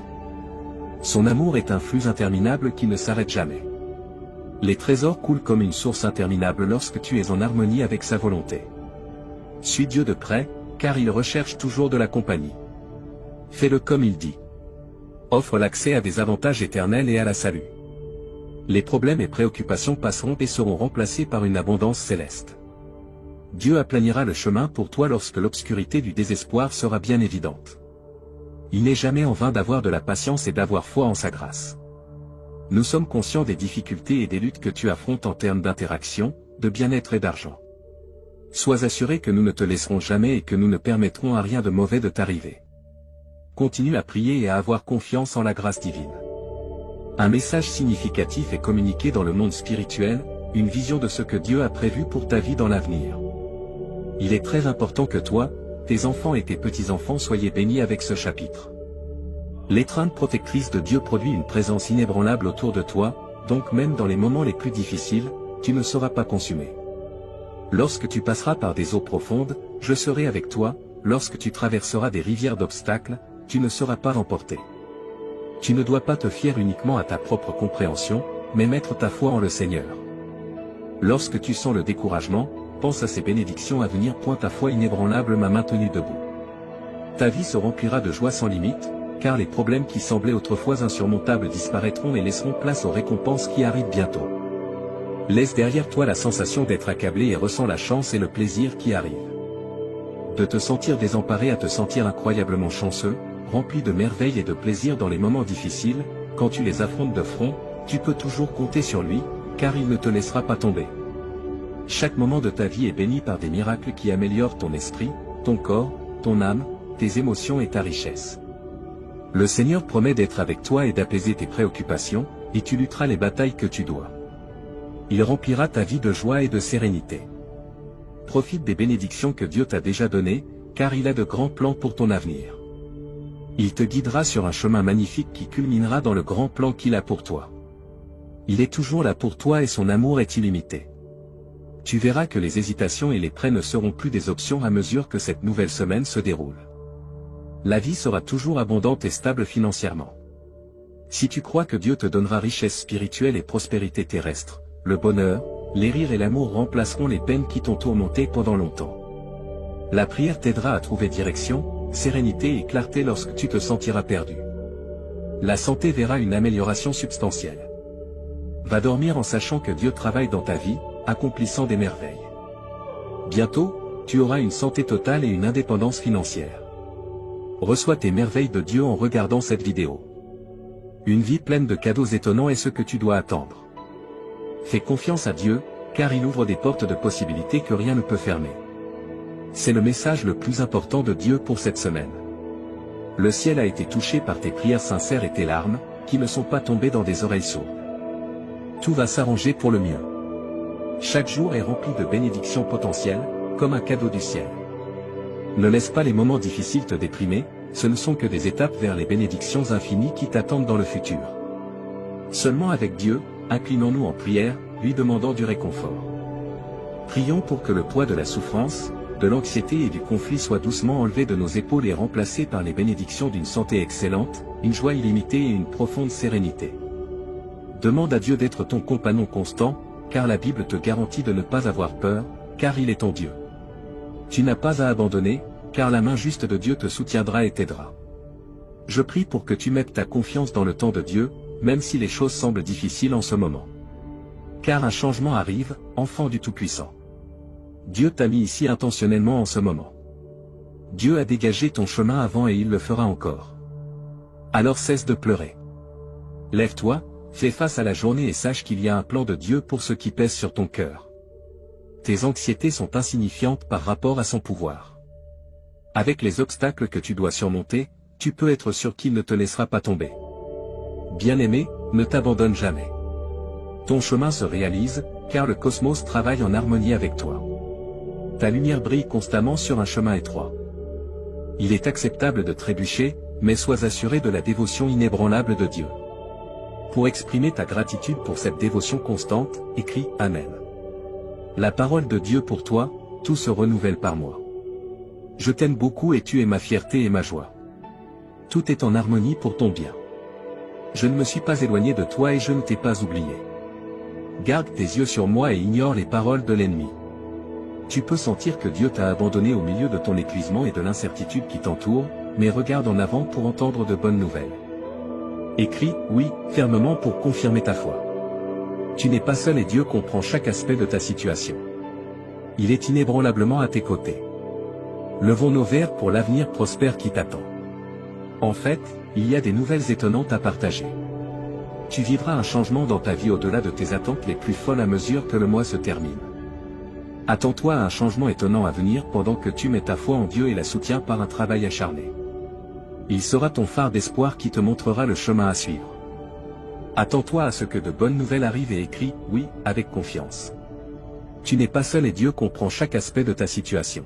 Son amour est un flux interminable qui ne s'arrête jamais. Les trésors coulent comme une source interminable lorsque tu es en harmonie avec sa volonté. Suis Dieu de près, car il recherche toujours de la compagnie. Fais-le comme il dit. Offre l'accès à des avantages éternels et à la salut. Les problèmes et préoccupations passeront et seront remplacés par une abondance céleste. Dieu aplanira le chemin pour toi lorsque l'obscurité du désespoir sera bien évidente. Il n'est jamais en vain d'avoir de la patience et d'avoir foi en sa grâce. Nous sommes conscients des difficultés et des luttes que tu affrontes en termes d'interaction, de bien-être et d'argent. Sois assuré que nous ne te laisserons jamais et que nous ne permettrons à rien de mauvais de t'arriver. Continue à prier et à avoir confiance en la grâce divine. Un message significatif est communiqué dans le monde spirituel, une vision de ce que Dieu a prévu pour ta vie dans l'avenir. Il est très important que toi, tes enfants et tes petits-enfants soyez bénis avec ce chapitre. L'étreinte protectrice de Dieu produit une présence inébranlable autour de toi, donc même dans les moments les plus difficiles, tu ne seras pas consumé. Lorsque tu passeras par des eaux profondes, je serai avec toi, lorsque tu traverseras des rivières d'obstacles, tu ne seras pas emporté. Tu ne dois pas te fier uniquement à ta propre compréhension, mais mettre ta foi en le Seigneur. Lorsque tu sens le découragement, pense à ces bénédictions à venir. Ta foi inébranlable m'a maintenu debout. Ta vie se remplira de joie sans limite, car les problèmes qui semblaient autrefois insurmontables disparaîtront et laisseront place aux récompenses qui arrivent bientôt. Laisse derrière toi la sensation d'être accablé et ressens la chance et le plaisir qui arrivent. De te sentir désemparé à te sentir incroyablement chanceux, rempli de merveilles et de plaisir dans les moments difficiles, quand tu les affrontes de front, tu peux toujours compter sur lui, car il ne te laissera pas tomber. Chaque moment de ta vie est béni par des miracles qui améliorent ton esprit, ton corps, ton âme, tes émotions et ta richesse. Le Seigneur promet d'être avec toi et d'apaiser tes préoccupations, et tu lutteras les batailles que tu dois. Il remplira ta vie de joie et de sérénité. Profite des bénédictions que Dieu t'a déjà données, car il a de grands plans pour ton avenir. Il te guidera sur un chemin magnifique qui culminera dans le grand plan qu'il a pour toi. Il est toujours là pour toi et son amour est illimité. Tu verras que les hésitations et les prêts ne seront plus des options à mesure que cette nouvelle semaine se déroule. La vie sera toujours abondante et stable financièrement. Si tu crois que Dieu te donnera richesse spirituelle et prospérité terrestre, le bonheur, les rires et l'amour remplaceront les peines qui t'ont tourmenté pendant longtemps. La prière t'aidera à trouver direction, sérénité et clarté lorsque tu te sentiras perdu. La santé verra une amélioration substantielle. Va dormir en sachant que Dieu travaille dans ta vie, accomplissant des merveilles. Bientôt, tu auras une santé totale et une indépendance financière. Reçois tes merveilles de Dieu en regardant cette vidéo. Une vie pleine de cadeaux étonnants est ce que tu dois attendre. Fais confiance à Dieu, car il ouvre des portes de possibilités que rien ne peut fermer. C'est le message le plus important de Dieu pour cette semaine. Le ciel a été touché par tes prières sincères et tes larmes, qui ne sont pas tombées dans des oreilles sourdes. Tout va s'arranger pour le mieux. Chaque jour est rempli de bénédictions potentielles, comme un cadeau du ciel. Ne laisse pas les moments difficiles te déprimer, ce ne sont que des étapes vers les bénédictions infinies qui t'attendent dans le futur. Seulement avec Dieu, inclinons-nous en prière, lui demandant du réconfort. Prions pour que le poids de la souffrance, de l'anxiété et du conflit soit doucement enlevé de nos épaules et remplacé par les bénédictions d'une santé excellente, une joie illimitée et une profonde sérénité. Demande à Dieu d'être ton compagnon constant, car la Bible te garantit de ne pas avoir peur, car il est ton Dieu. Tu n'as pas à abandonner, car la main juste de Dieu te soutiendra et t'aidera. Je prie pour que tu mettes ta confiance dans le temps de Dieu, même si les choses semblent difficiles en ce moment. Car un changement arrive, enfant du Tout-Puissant. Dieu t'a mis ici intentionnellement en ce moment. Dieu a dégagé ton chemin avant et il le fera encore. Alors cesse de pleurer. Lève-toi, fais face à la journée et sache qu'il y a un plan de Dieu pour ce qui pèse sur ton cœur. Tes anxiétés sont insignifiantes par rapport à son pouvoir. Avec les obstacles que tu dois surmonter, tu peux être sûr qu'il ne te laissera pas tomber. Bien-aimé, ne t'abandonne jamais. Ton chemin se réalise, car le cosmos travaille en harmonie avec toi. Ta lumière brille constamment sur un chemin étroit. Il est acceptable de trébucher, mais sois assuré de la dévotion inébranlable de Dieu. Pour exprimer ta gratitude pour cette dévotion constante, écris « Amen ». La parole de Dieu pour toi, tout se renouvelle par moi. Je t'aime beaucoup et tu es ma fierté et ma joie. Tout est en harmonie pour ton bien. Je ne me suis pas éloigné de toi et je ne t'ai pas oublié. Garde tes yeux sur moi et ignore les paroles de l'ennemi. Tu peux sentir que Dieu t'a abandonné au milieu de ton épuisement et de l'incertitude qui t'entoure, mais regarde en avant pour entendre de bonnes nouvelles. Écris « Oui » fermement pour confirmer ta foi. Tu n'es pas seul et Dieu comprend chaque aspect de ta situation. Il est inébranlablement à tes côtés. Levons nos verres pour l'avenir prospère qui t'attend. En fait, il y a des nouvelles étonnantes à partager. Tu vivras un changement dans ta vie au-delà de tes attentes les plus folles à mesure que le mois se termine. Attends-toi à un changement étonnant à venir pendant que tu mets ta foi en Dieu et la soutiens par un travail acharné. Il sera ton phare d'espoir qui te montrera le chemin à suivre. Attends-toi à ce que de bonnes nouvelles arrivent et écris « Oui » avec confiance. Tu n'es pas seul et Dieu comprend chaque aspect de ta situation.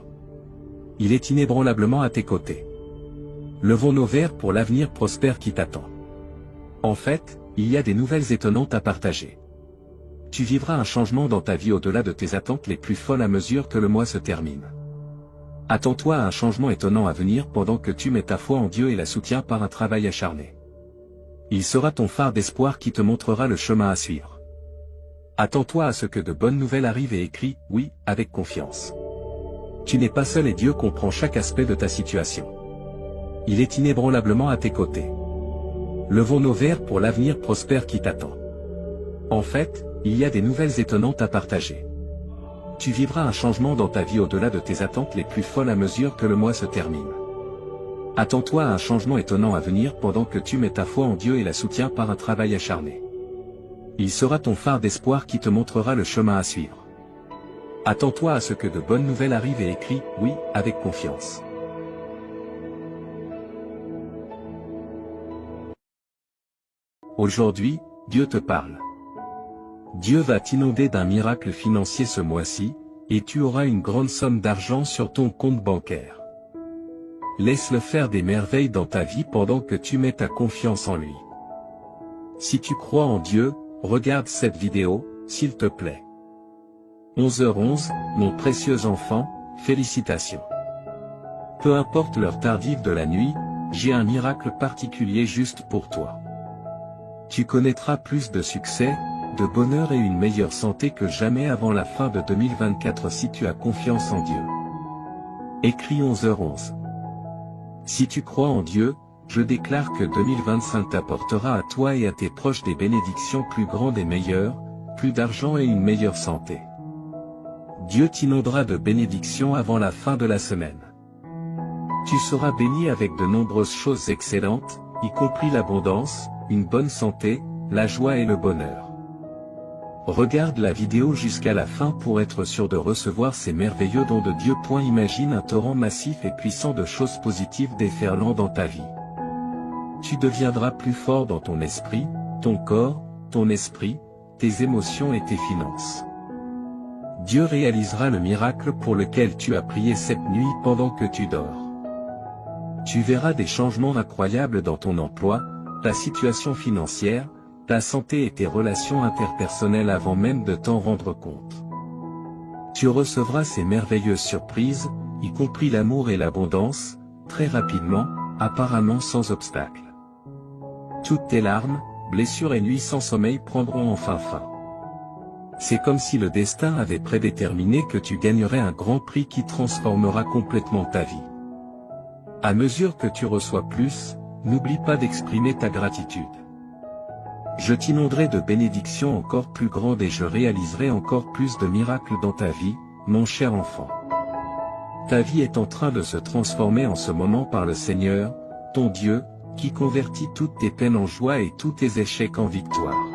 Il est inébranlablement à tes côtés. Levons nos verres pour l'avenir prospère qui t'attend. En fait, il y a des nouvelles étonnantes à partager. Tu vivras un changement dans ta vie au-delà de tes attentes les plus folles à mesure que le mois se termine. Attends-toi à un changement étonnant à venir pendant que tu mets ta foi en Dieu et la soutiens par un travail acharné. Il sera ton phare d'espoir qui te montrera le chemin à suivre. Attends-toi à ce que de bonnes nouvelles arrivent et écris « Oui » avec confiance. Tu n'es pas seul et Dieu comprend chaque aspect de ta situation. Il est inébranlablement à tes côtés. Levons nos verres pour l'avenir prospère qui t'attend. En fait, il y a des nouvelles étonnantes à partager. Tu vivras un changement dans ta vie au-delà de tes attentes les plus folles à mesure que le mois se termine. Attends-toi à un changement étonnant à venir pendant que tu mets ta foi en Dieu et la soutiens par un travail acharné. Il sera ton phare d'espoir qui te montrera le chemin à suivre. Attends-toi à ce que de bonnes nouvelles arrivent et écris « Oui » avec confiance. Aujourd'hui, Dieu te parle. Dieu va t'inonder d'un miracle financier ce mois-ci, et tu auras une grande somme d'argent sur ton compte bancaire. Laisse-le faire des merveilles dans ta vie pendant que tu mets ta confiance en lui. Si tu crois en Dieu, regarde cette vidéo, s'il te plaît. 11h11, mon précieux enfant, félicitations. Peu importe l'heure tardive de la nuit, j'ai un miracle particulier juste pour toi. Tu connaîtras plus de succès, de bonheur et une meilleure santé que jamais avant la fin de 2024 si tu as confiance en Dieu. Écrit 11h11. Si tu crois en Dieu, je déclare que 2025 t'apportera à toi et à tes proches des bénédictions plus grandes et meilleures, plus d'argent et une meilleure santé. Dieu t'inondera de bénédictions avant la fin de la semaine. Tu seras béni avec de nombreuses choses excellentes, y compris l'abondance, une bonne santé, la joie et le bonheur. Regarde la vidéo jusqu'à la fin pour être sûr de recevoir ces merveilleux dons de Dieu. Imagine un torrent massif et puissant de choses positives déferlant dans ta vie. Tu deviendras plus fort dans ton esprit, ton corps, ton esprit, tes émotions et tes finances. Dieu réalisera le miracle pour lequel tu as prié cette nuit pendant que tu dors. Tu verras des changements incroyables dans ton emploi, ta situation financière, ta santé et tes relations interpersonnelles avant même de t'en rendre compte. Tu recevras ces merveilleuses surprises, y compris l'amour et l'abondance, très rapidement, apparemment sans obstacle. Toutes tes larmes, blessures et nuits sans sommeil prendront enfin fin. C'est comme si le destin avait prédéterminé que tu gagnerais un grand prix qui transformera complètement ta vie. À mesure que tu reçois plus, n'oublie pas d'exprimer ta gratitude. Je t'inonderai de bénédictions encore plus grandes et je réaliserai encore plus de miracles dans ta vie, mon cher enfant. Ta vie est en train de se transformer en ce moment par le Seigneur, ton Dieu, qui convertit toutes tes peines en joie et tous tes échecs en victoire.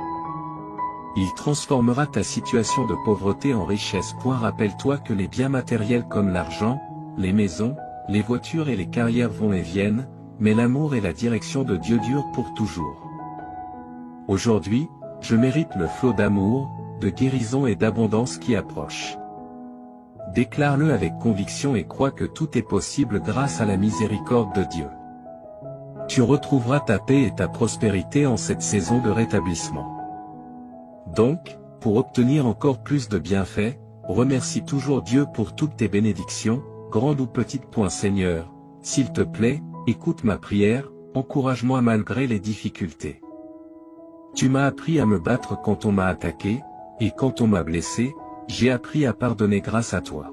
Il transformera ta situation de pauvreté en richesse. Rappelle-toi que les biens matériels comme l'argent, les maisons, les voitures et les carrières vont et viennent, mais l'amour et la direction de Dieu durent pour toujours. Aujourd'hui, je mérite le flot d'amour, de guérison et d'abondance qui approche. Déclare-le avec conviction et crois que tout est possible grâce à la miséricorde de Dieu. Tu retrouveras ta paix et ta prospérité en cette saison de rétablissement. Donc, pour obtenir encore plus de bienfaits, remercie toujours Dieu pour toutes tes bénédictions, grandes ou petites. Seigneur, s'il te plaît, écoute ma prière, encourage-moi malgré les difficultés. Tu m'as appris à me battre quand on m'a attaqué, et quand on m'a blessé, j'ai appris à pardonner grâce à toi.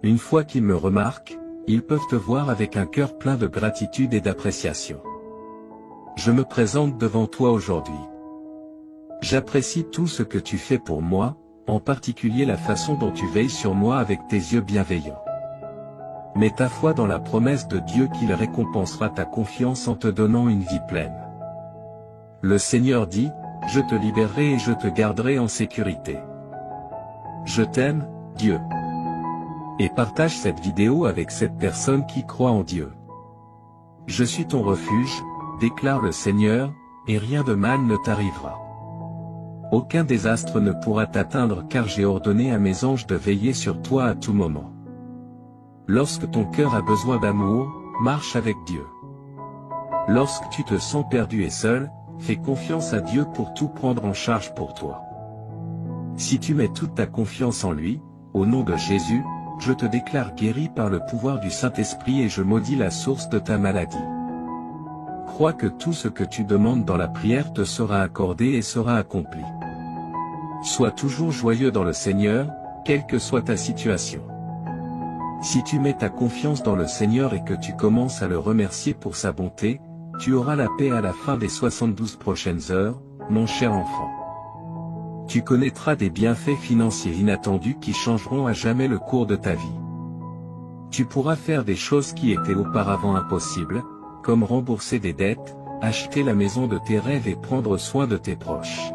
Une fois qu'ils me remarquent, ils peuvent te voir avec un cœur plein de gratitude et d'appréciation. Je me présente devant toi aujourd'hui. J'apprécie tout ce que tu fais pour moi, en particulier la façon dont tu veilles sur moi avec tes yeux bienveillants. Mets ta foi dans la promesse de Dieu qu'il récompensera ta confiance en te donnant une vie pleine. Le Seigneur dit, je te libérerai et je te garderai en sécurité. Je t'aime, Dieu. Et partage cette vidéo avec cette personne qui croit en Dieu. Je suis ton refuge, déclare le Seigneur, et rien de mal ne t'arrivera. Aucun désastre ne pourra t'atteindre car j'ai ordonné à mes anges de veiller sur toi à tout moment. Lorsque ton cœur a besoin d'amour, marche avec Dieu. Lorsque tu te sens perdu et seul, fais confiance à Dieu pour tout prendre en charge pour toi. Si tu mets toute ta confiance en lui, au nom de Jésus, je te déclare guéri par le pouvoir du Saint-Esprit et je maudis la source de ta maladie. Crois que tout ce que tu demandes dans la prière te sera accordé et sera accompli. Sois toujours joyeux dans le Seigneur, quelle que soit ta situation. Si tu mets ta confiance dans le Seigneur et que tu commences à le remercier pour sa bonté, tu auras la paix à la fin des 72 prochaines heures, mon cher enfant. Tu connaîtras des bienfaits financiers inattendus qui changeront à jamais le cours de ta vie. Tu pourras faire des choses qui étaient auparavant impossibles, comme rembourser des dettes, acheter la maison de tes rêves et prendre soin de tes proches.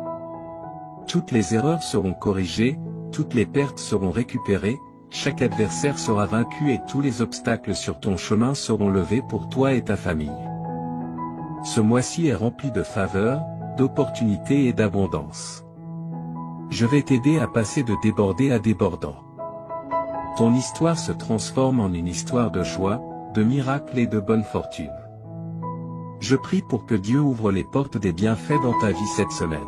Toutes les erreurs seront corrigées, toutes les pertes seront récupérées, chaque adversaire sera vaincu et tous les obstacles sur ton chemin seront levés pour toi et ta famille. Ce mois-ci est rempli de faveurs, d'opportunités et d'abondance. Je vais t'aider à passer de débordé à débordant. Ton histoire se transforme en une histoire de joie, de miracles et de bonne fortune. Je prie pour que Dieu ouvre les portes des bienfaits dans ta vie cette semaine.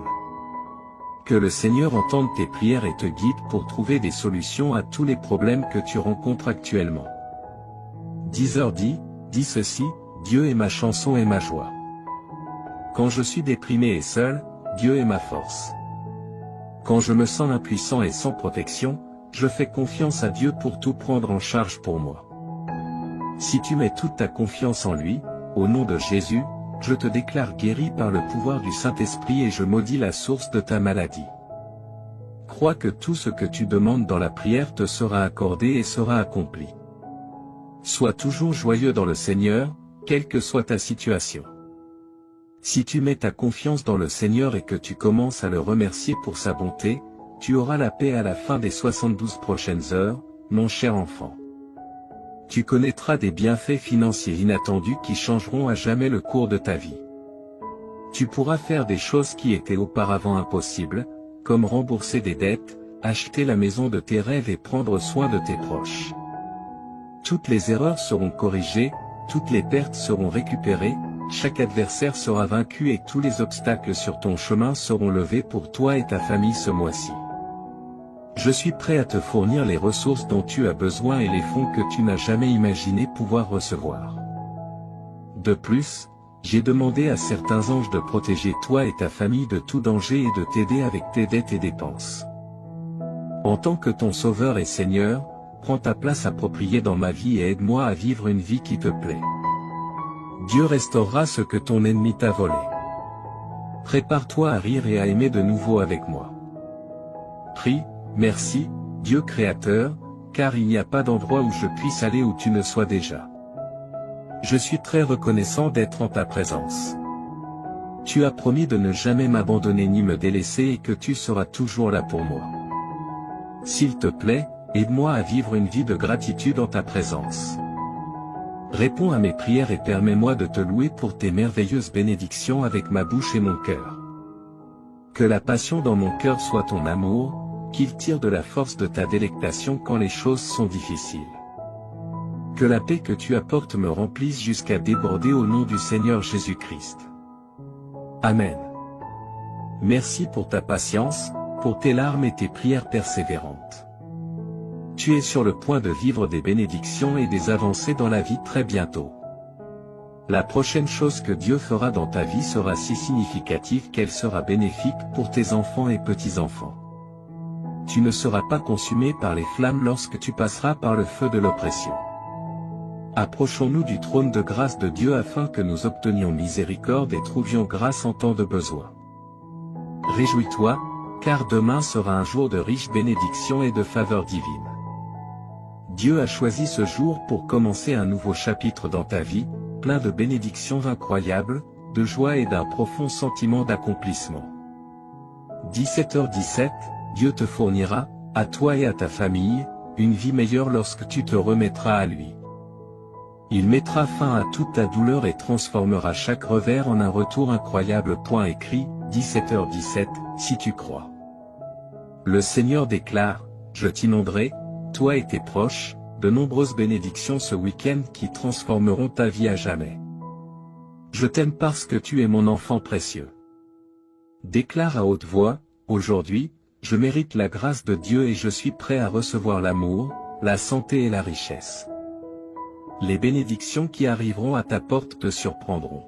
Que le Seigneur entende tes prières et te guide pour trouver des solutions à tous les problèmes que tu rencontres actuellement. 10h dit ceci, Dieu est ma chanson et ma joie. Quand je suis déprimé et seul, Dieu est ma force. Quand je me sens impuissant et sans protection, je fais confiance à Dieu pour tout prendre en charge pour moi. Si tu mets toute ta confiance en lui, au nom de Jésus, je te déclare guéri par le pouvoir du Saint-Esprit et je maudis la source de ta maladie. Crois que tout ce que tu demandes dans la prière te sera accordé et sera accompli. Sois toujours joyeux dans le Seigneur, quelle que soit ta situation. Si tu mets ta confiance dans le Seigneur et que tu commences à le remercier pour sa bonté, tu auras la paix à la fin des 72 prochaines heures, mon cher enfant. Tu connaîtras des bienfaits financiers inattendus qui changeront à jamais le cours de ta vie. Tu pourras faire des choses qui étaient auparavant impossibles, comme rembourser des dettes, acheter la maison de tes rêves et prendre soin de tes proches. Toutes les erreurs seront corrigées, toutes les pertes seront récupérées, chaque adversaire sera vaincu et tous les obstacles sur ton chemin seront levés pour toi et ta famille ce mois-ci. Je suis prêt à te fournir les ressources dont tu as besoin et les fonds que tu n'as jamais imaginé pouvoir recevoir. De plus, j'ai demandé à certains anges de protéger toi et ta famille de tout danger et de t'aider avec tes dettes et dépenses. En tant que ton Sauveur et Seigneur, prends ta place appropriée dans ma vie et aide-moi à vivre une vie qui te plaît. Dieu restaurera ce que ton ennemi t'a volé. Prépare-toi à rire et à aimer de nouveau avec moi. Prie, merci, Dieu Créateur, car il n'y a pas d'endroit où je puisse aller où tu ne sois déjà. Je suis très reconnaissant d'être en ta présence. Tu as promis de ne jamais m'abandonner ni me délaisser et que tu seras toujours là pour moi. S'il te plaît, aide-moi à vivre une vie de gratitude en ta présence. Réponds à mes prières et permets-moi de te louer pour tes merveilleuses bénédictions avec ma bouche et mon cœur. Que la passion dans mon cœur soit ton amour, qu'il tire de la force de ta délectation quand les choses sont difficiles. Que la paix que tu apportes me remplisse jusqu'à déborder au nom du Seigneur Jésus-Christ. Amen. Merci pour ta patience, pour tes larmes et tes prières persévérantes. Tu es sur le point de vivre des bénédictions et des avancées dans la vie très bientôt. La prochaine chose que Dieu fera dans ta vie sera si significative qu'elle sera bénéfique pour tes enfants et petits-enfants. Tu ne seras pas consumé par les flammes lorsque tu passeras par le feu de l'oppression. Approchons-nous du trône de grâce de Dieu afin que nous obtenions miséricorde et trouvions grâce en temps de besoin. Réjouis-toi, car demain sera un jour de riches bénédictions et de faveurs divines. Dieu a choisi ce jour pour commencer un nouveau chapitre dans ta vie, plein de bénédictions incroyables, de joie et d'un profond sentiment d'accomplissement. 17h17, Dieu te fournira, à toi et à ta famille, une vie meilleure lorsque tu te remettras à lui. Il mettra fin à toute ta douleur et transformera chaque revers en un retour incroyable. Écrit, 17h17, si tu crois. Le Seigneur déclare, je t'inonderai, toi et tes proches, de nombreuses bénédictions ce week-end qui transformeront ta vie à jamais. Je t'aime parce que tu es mon enfant précieux. Déclare à haute voix, aujourd'hui, je mérite la grâce de Dieu et je suis prêt à recevoir l'amour, la santé et la richesse. Les bénédictions qui arriveront à ta porte te surprendront.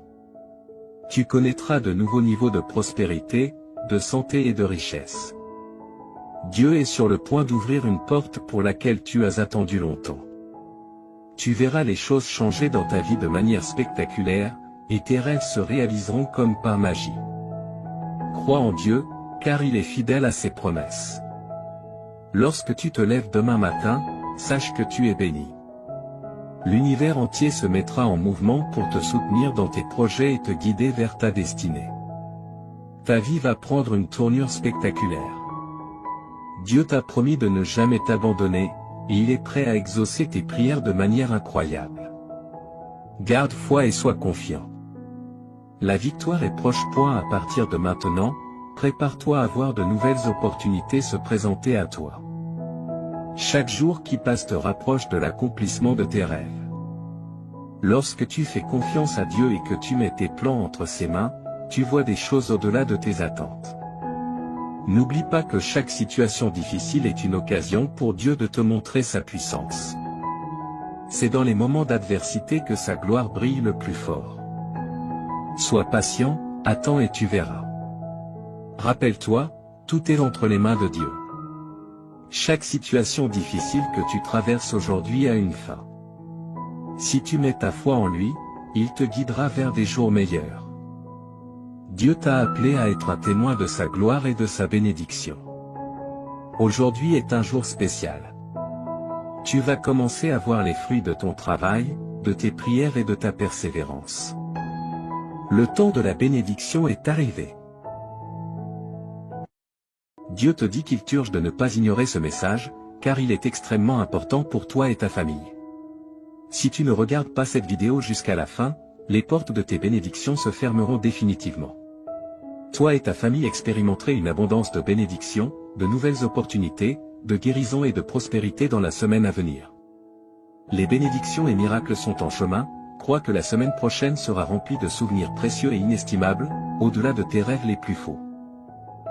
Tu connaîtras de nouveaux niveaux de prospérité, de santé et de richesse. Dieu est sur le point d'ouvrir une porte pour laquelle tu as attendu longtemps. Tu verras les choses changer dans ta vie de manière spectaculaire, et tes rêves se réaliseront comme par magie. Crois en Dieu, car il est fidèle à ses promesses. Lorsque tu te lèves demain matin, sache que tu es béni. L'univers entier se mettra en mouvement pour te soutenir dans tes projets et te guider vers ta destinée. Ta vie va prendre une tournure spectaculaire. Dieu t'a promis de ne jamais t'abandonner, et il est prêt à exaucer tes prières de manière incroyable. Garde foi et sois confiant. La victoire est proche. À partir de maintenant, prépare-toi à voir de nouvelles opportunités se présenter à toi. Chaque jour qui passe te rapproche de l'accomplissement de tes rêves. Lorsque tu fais confiance à Dieu et que tu mets tes plans entre ses mains, tu vois des choses au-delà de tes attentes. N'oublie pas que chaque situation difficile est une occasion pour Dieu de te montrer sa puissance. C'est dans les moments d'adversité que sa gloire brille le plus fort. Sois patient, attends et tu verras. Rappelle-toi, tout est entre les mains de Dieu. Chaque situation difficile que tu traverses aujourd'hui a une fin. Si tu mets ta foi en lui, il te guidera vers des jours meilleurs. Dieu t'a appelé à être un témoin de sa gloire et de sa bénédiction. Aujourd'hui est un jour spécial. Tu vas commencer à voir les fruits de ton travail, de tes prières et de ta persévérance. Le temps de la bénédiction est arrivé. Dieu te dit qu'il t'urge de ne pas ignorer ce message, car il est extrêmement important pour toi et ta famille. Si tu ne regardes pas cette vidéo jusqu'à la fin, les portes de tes bénédictions se fermeront définitivement. Toi et ta famille expérimenterez une abondance de bénédictions, de nouvelles opportunités, de guérison et de prospérité dans la semaine à venir. Les bénédictions et miracles sont en chemin, crois que la semaine prochaine sera remplie de souvenirs précieux et inestimables, au-delà de tes rêves les plus faux.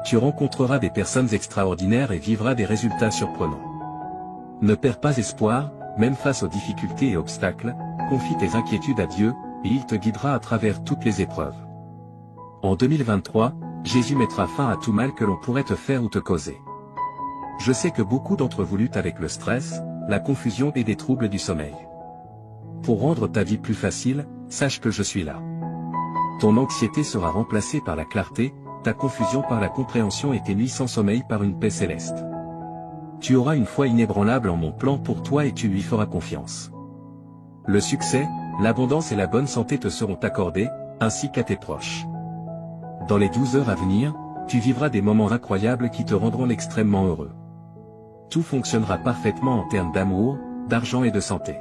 Tu rencontreras des personnes extraordinaires et vivras des résultats surprenants. Ne perds pas espoir, même face aux difficultés et obstacles, confie tes inquiétudes à Dieu, et il te guidera à travers toutes les épreuves. En 2023, Jésus mettra fin à tout mal que l'on pourrait te faire ou te causer. Je sais que beaucoup d'entre vous luttent avec le stress, la confusion et des troubles du sommeil. Pour rendre ta vie plus facile, sache que je suis là. Ton anxiété sera remplacée par la clarté, ta confusion par la compréhension et tes nuits sans sommeil par une paix céleste. Tu auras une foi inébranlable en mon plan pour toi et tu lui feras confiance. Le succès, l'abondance et la bonne santé te seront accordés, ainsi qu'à tes proches. Dans les 12 heures à venir, tu vivras des moments incroyables qui te rendront extrêmement heureux. Tout fonctionnera parfaitement en termes d'amour, d'argent et de santé.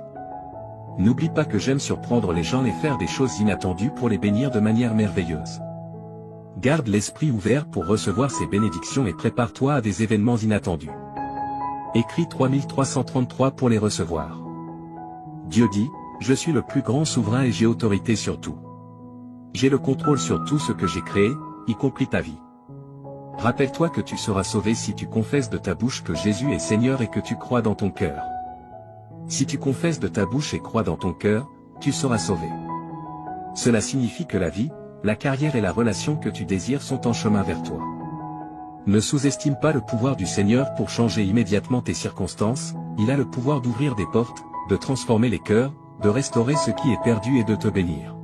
N'oublie pas que j'aime surprendre les gens et faire des choses inattendues pour les bénir de manière merveilleuse. Garde l'esprit ouvert pour recevoir ces bénédictions et prépare-toi à des événements inattendus. Écris 3333 pour les recevoir. Dieu dit, je suis le plus grand souverain et j'ai autorité sur tout. J'ai le contrôle sur tout ce que j'ai créé, y compris ta vie. Rappelle-toi que tu seras sauvé si tu confesses de ta bouche que Jésus est Seigneur et que tu crois dans ton cœur. Si tu confesses de ta bouche et crois dans ton cœur, tu seras sauvé. Cela signifie que la vie, la carrière et la relation que tu désires sont en chemin vers toi. Ne sous-estime pas le pouvoir du Seigneur pour changer immédiatement tes circonstances, il a le pouvoir d'ouvrir des portes, de transformer les cœurs, de restaurer ce qui est perdu et de te bénir.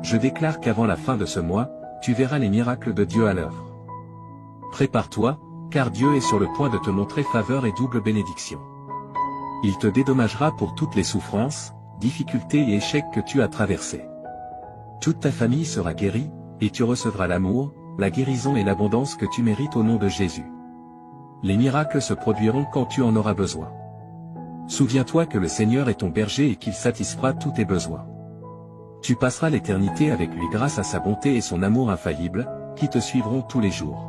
Je déclare qu'avant la fin de ce mois, tu verras les miracles de Dieu à l'œuvre. Prépare-toi, car Dieu est sur le point de te montrer faveur et double bénédiction. Il te dédommagera pour toutes les souffrances, difficultés et échecs que tu as traversés. Toute ta famille sera guérie, et tu recevras l'amour, la guérison et l'abondance que tu mérites au nom de Jésus. Les miracles se produiront quand tu en auras besoin. Souviens-toi que le Seigneur est ton berger et qu'il satisfera tous tes besoins. Tu passeras l'éternité avec lui grâce à sa bonté et son amour infaillible, qui te suivront tous les jours.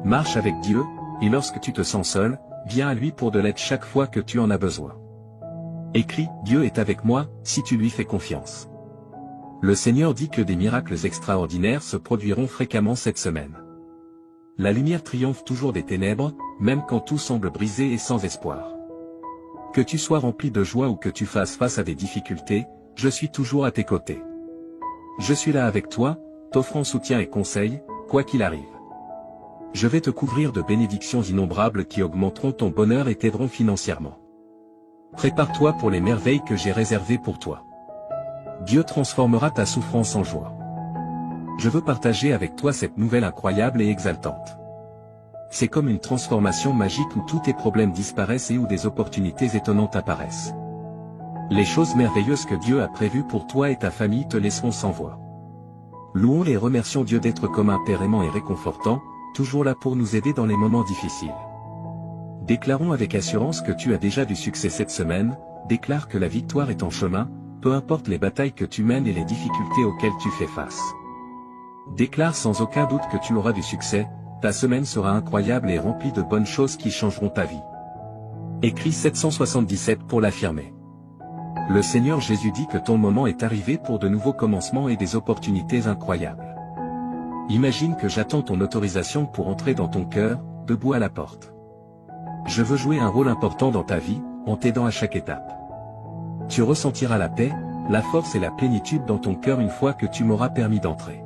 Marche avec Dieu, et lorsque tu te sens seul, viens à lui pour de l'aide chaque fois que tu en as besoin. Écris, Dieu est avec moi, si tu lui fais confiance. Le Seigneur dit que des miracles extraordinaires se produiront fréquemment cette semaine. La lumière triomphe toujours des ténèbres, même quand tout semble brisé et sans espoir. Que tu sois rempli de joie ou que tu fasses face à des difficultés, je suis toujours à tes côtés. Je suis là avec toi, t'offrant soutien et conseil, quoi qu'il arrive. Je vais te couvrir de bénédictions innombrables qui augmenteront ton bonheur et t'aideront financièrement. Prépare-toi pour les merveilles que j'ai réservées pour toi. Dieu transformera ta souffrance en joie. Je veux partager avec toi cette nouvelle incroyable et exaltante. C'est comme une transformation magique où tous tes problèmes disparaissent et où des opportunités étonnantes apparaissent. Les choses merveilleuses que Dieu a prévues pour toi et ta famille te laisseront sans voix. Louons et remercions Dieu d'être comme un Père aimant et réconfortant, toujours là pour nous aider dans les moments difficiles. Déclarons avec assurance que tu as déjà du succès cette semaine, déclare que la victoire est en chemin, peu importe les batailles que tu mènes et les difficultés auxquelles tu fais face. Déclare sans aucun doute que tu auras du succès, ta semaine sera incroyable et remplie de bonnes choses qui changeront ta vie. Écris 777 pour l'affirmer. Le Seigneur Jésus dit que ton moment est arrivé pour de nouveaux commencements et des opportunités incroyables. Imagine que j'attends ton autorisation pour entrer dans ton cœur, debout à la porte. Je veux jouer un rôle important dans ta vie, en t'aidant à chaque étape. Tu ressentiras la paix, la force et la plénitude dans ton cœur une fois que tu m'auras permis d'entrer.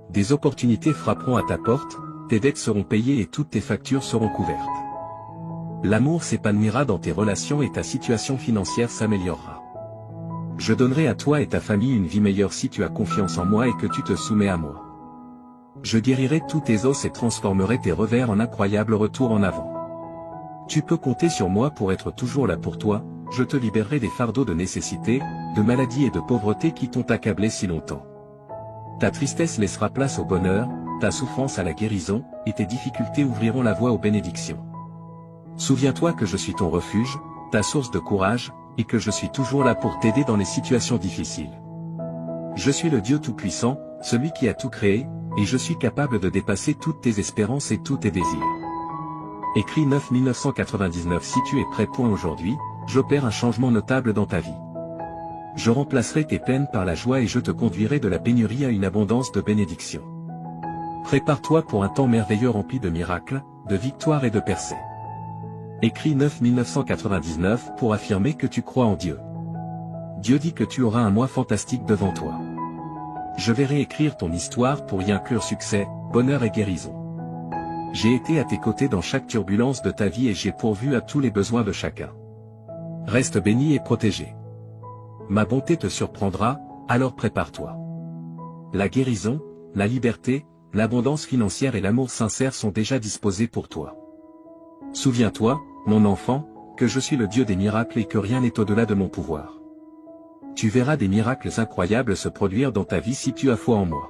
Des opportunités frapperont à ta porte, tes dettes seront payées et toutes tes factures seront couvertes. L'amour s'épanouira dans tes relations et ta situation financière s'améliorera. Je donnerai à toi et ta famille une vie meilleure si tu as confiance en moi et que tu te soumets à moi. Je guérirai tous tes os et transformerai tes revers en incroyables retours en avant. Tu peux compter sur moi pour être toujours là pour toi, je te libérerai des fardeaux de nécessité, de maladie et de pauvreté qui t'ont accablé si longtemps. Ta tristesse laissera place au bonheur, ta souffrance à la guérison, et tes difficultés ouvriront la voie aux bénédictions. Souviens-toi que je suis ton refuge, ta source de courage, et que je suis toujours là pour t'aider dans les situations difficiles. Je suis le Dieu Tout-Puissant, celui qui a tout créé, et je suis capable de dépasser toutes tes espérances et tous tes désirs. Écrit 9-1999. Si tu es prêt. Aujourd'hui, j'opère un changement notable dans ta vie. Je remplacerai tes peines par la joie et je te conduirai de la pénurie à une abondance de bénédictions. Prépare-toi pour un temps merveilleux rempli de miracles, de victoires et de percées. Écrit 9-1999 pour affirmer que tu crois en Dieu. Dieu dit que tu auras un mois fantastique devant toi. Je vais réécrire ton histoire pour y inclure succès, bonheur et guérison. J'ai été à tes côtés dans chaque turbulence de ta vie et j'ai pourvu à tous les besoins de chacun. Reste béni et protégé. Ma bonté te surprendra, alors prépare-toi. La guérison, la liberté, l'abondance financière et l'amour sincère sont déjà disposés pour toi. Souviens-toi, mon enfant, que je suis le Dieu des miracles et que rien n'est au-delà de mon pouvoir. Tu verras des miracles incroyables se produire dans ta vie si tu as foi en moi.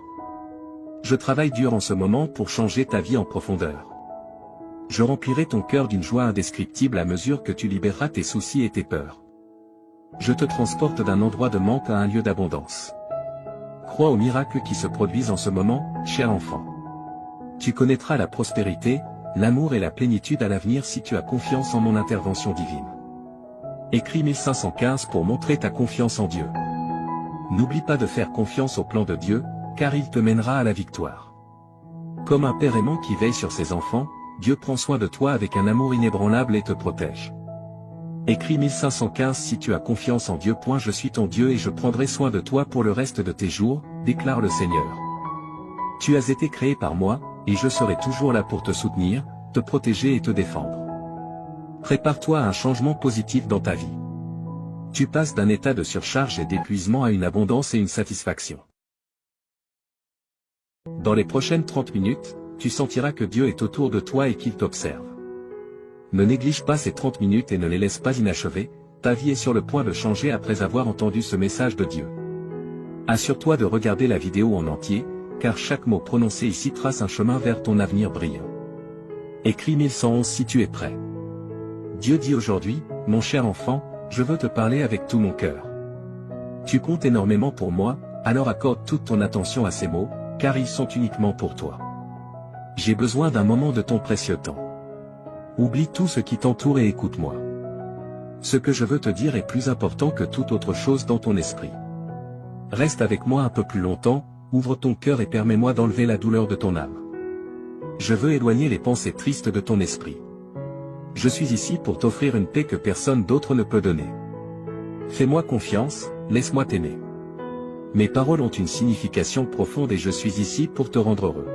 Je travaille dur en ce moment pour changer ta vie en profondeur. Je remplirai ton cœur d'une joie indescriptible à mesure que tu libéreras tes soucis et tes peurs. Je te transporte d'un endroit de manque à un lieu d'abondance. Crois aux miracles qui se produisent en ce moment, cher enfant. Tu connaîtras la prospérité, l'amour et la plénitude à l'avenir si tu as confiance en mon intervention divine. Écris 1515 pour montrer ta confiance en Dieu. N'oublie pas de faire confiance au plan de Dieu, car il te mènera à la victoire. Comme un père aimant qui veille sur ses enfants, Dieu prend soin de toi avec un amour inébranlable et te protège. Écris 1515 si tu as confiance en Dieu. Je suis ton Dieu et je prendrai soin de toi pour le reste de tes jours, déclare le Seigneur. Tu as été créé par moi, et je serai toujours là pour te soutenir, te protéger et te défendre. Prépare-toi à un changement positif dans ta vie. Tu passes d'un état de surcharge et d'épuisement à une abondance et une satisfaction. Dans les prochaines 30 minutes, tu sentiras que Dieu est autour de toi et qu'il t'observe. Ne néglige pas ces 30 minutes et ne les laisse pas inachevées, ta vie est sur le point de changer après avoir entendu ce message de Dieu. Assure-toi de regarder la vidéo en entier, car chaque mot prononcé ici trace un chemin vers ton avenir brillant. Écris 1111 si tu es prêt. Dieu dit aujourd'hui, mon cher enfant, je veux te parler avec tout mon cœur. Tu comptes énormément pour moi, alors accorde toute ton attention à ces mots, car ils sont uniquement pour toi. J'ai besoin d'un moment de ton précieux temps. Oublie tout ce qui t'entoure et écoute-moi. Ce que je veux te dire est plus important que toute autre chose dans ton esprit. Reste avec moi un peu plus longtemps, ouvre ton cœur et permets-moi d'enlever la douleur de ton âme. Je veux éloigner les pensées tristes de ton esprit. Je suis ici pour t'offrir une paix que personne d'autre ne peut donner. Fais-moi confiance, laisse-moi t'aimer. Mes paroles ont une signification profonde et je suis ici pour te rendre heureux.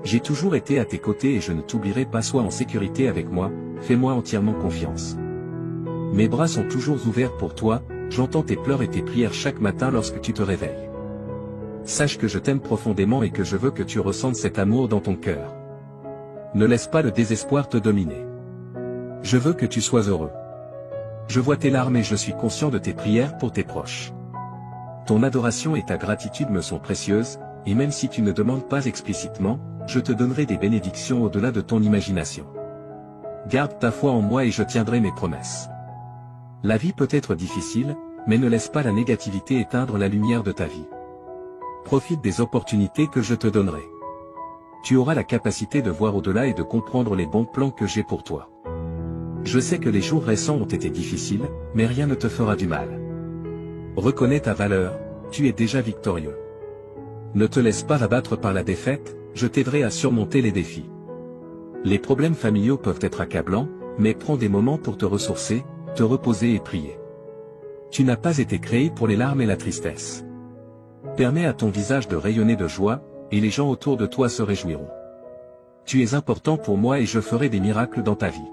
J'ai toujours été à tes côtés et je ne t'oublierai pas. Sois en sécurité avec moi, fais-moi entièrement confiance. Mes bras sont toujours ouverts pour toi, j'entends tes pleurs et tes prières chaque matin lorsque tu te réveilles. Sache que je t'aime profondément et que je veux que tu ressentes cet amour dans ton cœur. Ne laisse pas le désespoir te dominer. Je veux que tu sois heureux. Je vois tes larmes et je suis conscient de tes prières pour tes proches. Ton adoration et ta gratitude me sont précieuses, et même si tu ne demandes pas explicitement, je te donnerai des bénédictions au-delà de ton imagination. Garde ta foi en moi et je tiendrai mes promesses. La vie peut être difficile, mais ne laisse pas la négativité éteindre la lumière de ta vie. Profite des opportunités que je te donnerai. Tu auras la capacité de voir au-delà et de comprendre les bons plans que j'ai pour toi. Je sais que les jours récents ont été difficiles, mais rien ne te fera du mal. Reconnais ta valeur, tu es déjà victorieux. Ne te laisse pas abattre par la défaite, je t'aiderai à surmonter les défis. Les problèmes familiaux peuvent être accablants, mais prends des moments pour te ressourcer, te reposer et prier. Tu n'as pas été créé pour les larmes et la tristesse. Permets à ton visage de rayonner de joie, et les gens autour de toi se réjouiront. Tu es important pour moi et je ferai des miracles dans ta vie.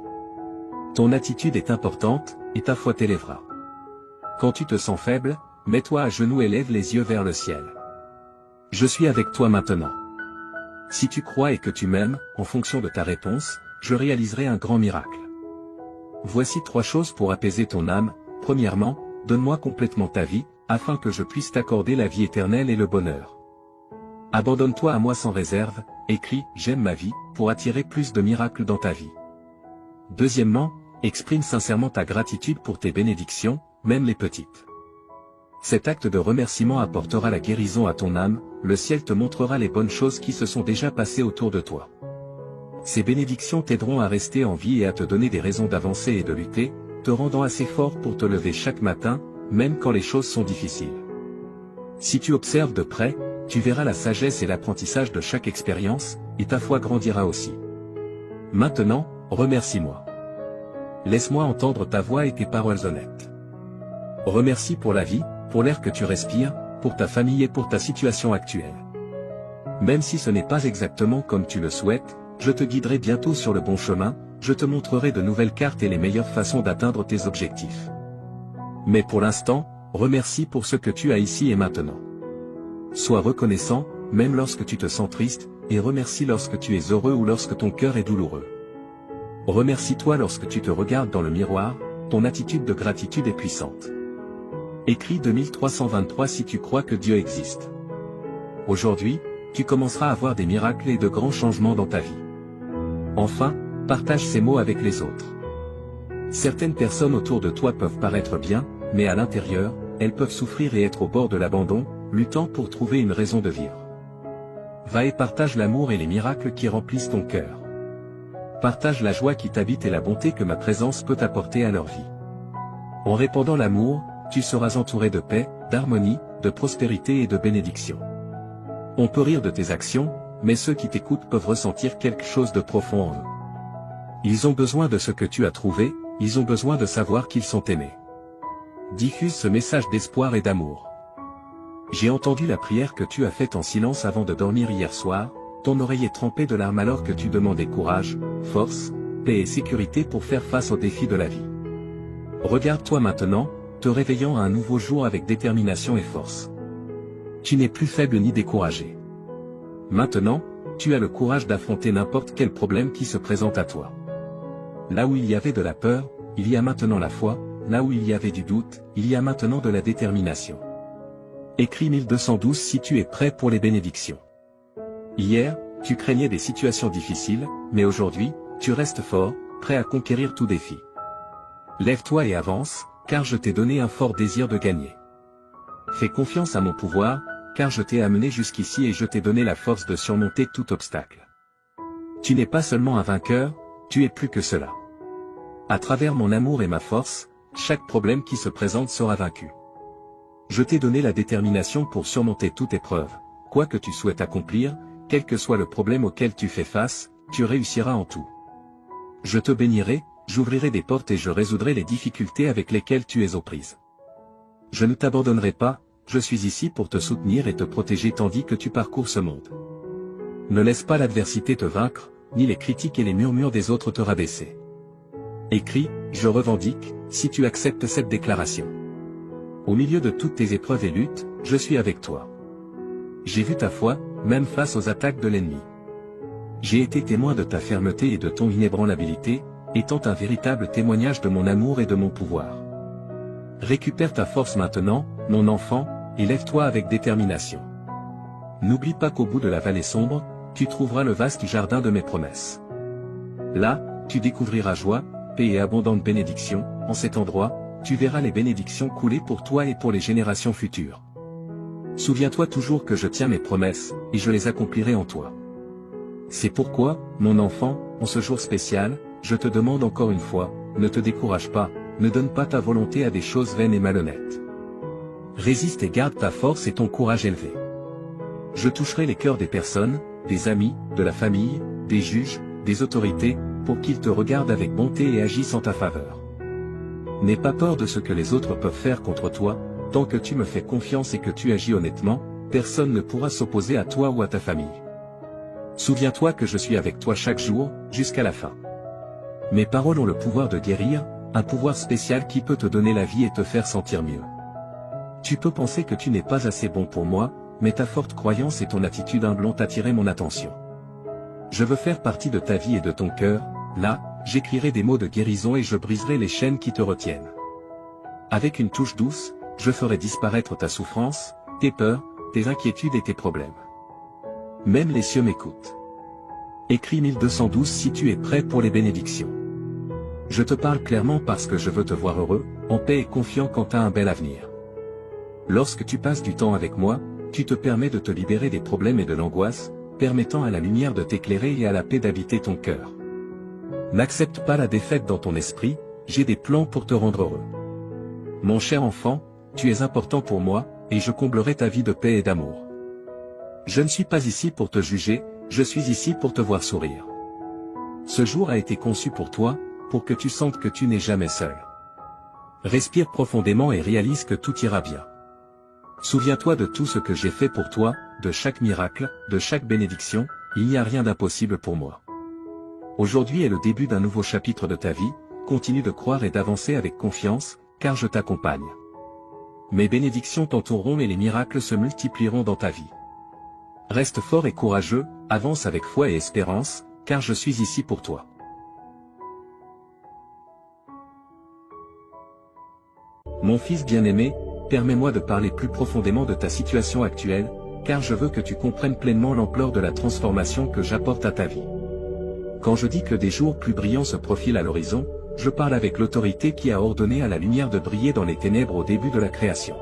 Ton attitude est importante, et ta foi t'élèvera. Quand tu te sens faible, mets-toi à genoux et lève les yeux vers le ciel. Je suis avec toi maintenant. Si tu crois et que tu m'aimes, en fonction de ta réponse, je réaliserai un grand miracle. Voici 3 choses pour apaiser ton âme. Premièrement, donne-moi complètement ta vie, afin que je puisse t'accorder la vie éternelle et le bonheur. Abandonne-toi à moi sans réserve, écris « J'aime ma vie » pour attirer plus de miracles dans ta vie. Deuxièmement, exprime sincèrement ta gratitude pour tes bénédictions, même les petites. Cet acte de remerciement apportera la guérison à ton âme, le ciel te montrera les bonnes choses qui se sont déjà passées autour de toi. Ces bénédictions t'aideront à rester en vie et à te donner des raisons d'avancer et de lutter, te rendant assez fort pour te lever chaque matin, même quand les choses sont difficiles. Si tu observes de près, tu verras la sagesse et l'apprentissage de chaque expérience, et ta foi grandira aussi. Maintenant, remercie-moi. Laisse-moi entendre ta voix et tes paroles honnêtes. Remercie pour la vie, pour l'air que tu respires, pour ta famille et pour ta situation actuelle. Même si ce n'est pas exactement comme tu le souhaites, je te guiderai bientôt sur le bon chemin, je te montrerai de nouvelles cartes et les meilleures façons d'atteindre tes objectifs. Mais pour l'instant, remercie pour ce que tu as ici et maintenant. Sois reconnaissant, même lorsque tu te sens triste, et remercie lorsque tu es heureux ou lorsque ton cœur est douloureux. Remercie-toi lorsque tu te regardes dans le miroir, ton attitude de gratitude est puissante. Écris 2323 si tu crois que Dieu existe. Aujourd'hui, tu commenceras à voir des miracles et de grands changements dans ta vie. Enfin, partage ces mots avec les autres. Certaines personnes autour de toi peuvent paraître bien, mais à l'intérieur, elles peuvent souffrir et être au bord de l'abandon, luttant pour trouver une raison de vivre. Va et partage l'amour et les miracles qui remplissent ton cœur. Partage la joie qui t'habite et la bonté que ma présence peut apporter à leur vie. En répandant l'amour, tu seras entouré de paix, d'harmonie, de prospérité et de bénédiction. On peut rire de tes actions, mais ceux qui t'écoutent peuvent ressentir quelque chose de profond en eux. Ils ont besoin de ce que tu as trouvé, ils ont besoin de savoir qu'ils sont aimés. Diffuse ce message d'espoir et d'amour. J'ai entendu la prière que tu as faite en silence avant de dormir hier soir, ton oreille est trempée de larmes alors que tu demandais courage, force, paix et sécurité pour faire face aux défis de la vie. Regarde-toi maintenant, te réveillant à un nouveau jour avec détermination et force. Tu n'es plus faible ni découragé. Maintenant, tu as le courage d'affronter n'importe quel problème qui se présente à toi. Là où il y avait de la peur, il y a maintenant la foi, là où il y avait du doute, il y a maintenant de la détermination. Écris 1212 si tu es prêt pour les bénédictions. Hier, tu craignais des situations difficiles, mais aujourd'hui, tu restes fort, prêt à conquérir tout défi. Lève-toi et avance, car je t'ai donné un fort désir de gagner. Fais confiance à mon pouvoir, car je t'ai amené jusqu'ici et je t'ai donné la force de surmonter tout obstacle. Tu n'es pas seulement un vainqueur, tu es plus que cela. À travers mon amour et ma force, chaque problème qui se présente sera vaincu. Je t'ai donné la détermination pour surmonter toute épreuve, quoi que tu souhaites accomplir, quel que soit le problème auquel tu fais face, tu réussiras en tout. Je te bénirai, j'ouvrirai des portes et je résoudrai les difficultés avec lesquelles tu es aux prises. Je ne t'abandonnerai pas, je suis ici pour te soutenir et te protéger tandis que tu parcours ce monde. Ne laisse pas l'adversité te vaincre, ni les critiques et les murmures des autres te rabaisser. Écris, je revendique, si tu acceptes cette déclaration. Au milieu de toutes tes épreuves et luttes, je suis avec toi. J'ai vu ta foi, même face aux attaques de l'ennemi. J'ai été témoin de ta fermeté et de ton inébranlabilité, étant un véritable témoignage de mon amour et de mon pouvoir. Récupère ta force maintenant, mon enfant, et lève-toi avec détermination. N'oublie pas qu'au bout de la vallée sombre, tu trouveras le vaste jardin de mes promesses. Là, tu découvriras joie, paix et abondante bénédiction, en cet endroit, tu verras les bénédictions couler pour toi et pour les générations futures. Souviens-toi toujours que je tiens mes promesses, et je les accomplirai en toi. C'est pourquoi, mon enfant, en ce jour spécial, je te demande encore une fois, ne te décourage pas, ne donne pas ta volonté à des choses vaines et malhonnêtes. Résiste et garde ta force et ton courage élevé. Je toucherai les cœurs des personnes, des amis, de la famille, des juges, des autorités, pour qu'ils te regardent avec bonté et agissent en ta faveur. N'aie pas peur de ce que les autres peuvent faire contre toi, tant que tu me fais confiance et que tu agis honnêtement, personne ne pourra s'opposer à toi ou à ta famille. Souviens-toi que je suis avec toi chaque jour, jusqu'à la fin. Mes paroles ont le pouvoir de guérir, un pouvoir spécial qui peut te donner la vie et te faire sentir mieux. Tu peux penser que tu n'es pas assez bon pour moi, mais ta forte croyance et ton attitude humble ont attiré mon attention. Je veux faire partie de ta vie et de ton cœur, là, j'écrirai des mots de guérison et je briserai les chaînes qui te retiennent. Avec une touche douce, je ferai disparaître ta souffrance, tes peurs, tes inquiétudes et tes problèmes. Même les cieux m'écoutent. Écris 1212 si tu es prêt pour les bénédictions. Je te parle clairement parce que je veux te voir heureux, en paix et confiant quant à un bel avenir. Lorsque tu passes du temps avec moi, tu te permets de te libérer des problèmes et de l'angoisse, permettant à la lumière de t'éclairer et à la paix d'habiter ton cœur. N'accepte pas la défaite dans ton esprit, j'ai des plans pour te rendre heureux. Mon cher enfant, tu es important pour moi, et je comblerai ta vie de paix et d'amour. Je ne suis pas ici pour te juger, je suis ici pour te voir sourire. Ce jour a été conçu pour toi, pour que tu sentes que tu n'es jamais seul. Respire profondément et réalise que tout ira bien. Souviens-toi de tout ce que j'ai fait pour toi, de chaque miracle, de chaque bénédiction, il n'y a rien d'impossible pour moi. Aujourd'hui est le début d'un nouveau chapitre de ta vie, continue de croire et d'avancer avec confiance, car je t'accompagne. Mes bénédictions t'entoureront et les miracles se multiplieront dans ta vie. Reste fort et courageux, avance avec foi et espérance, car je suis ici pour toi. Mon fils bien-aimé, permets-moi de parler plus profondément de ta situation actuelle, car je veux que tu comprennes pleinement l'ampleur de la transformation que j'apporte à ta vie. Quand je dis que des jours plus brillants se profilent à l'horizon, je parle avec l'autorité qui a ordonné à la lumière de briller dans les ténèbres au début de la création.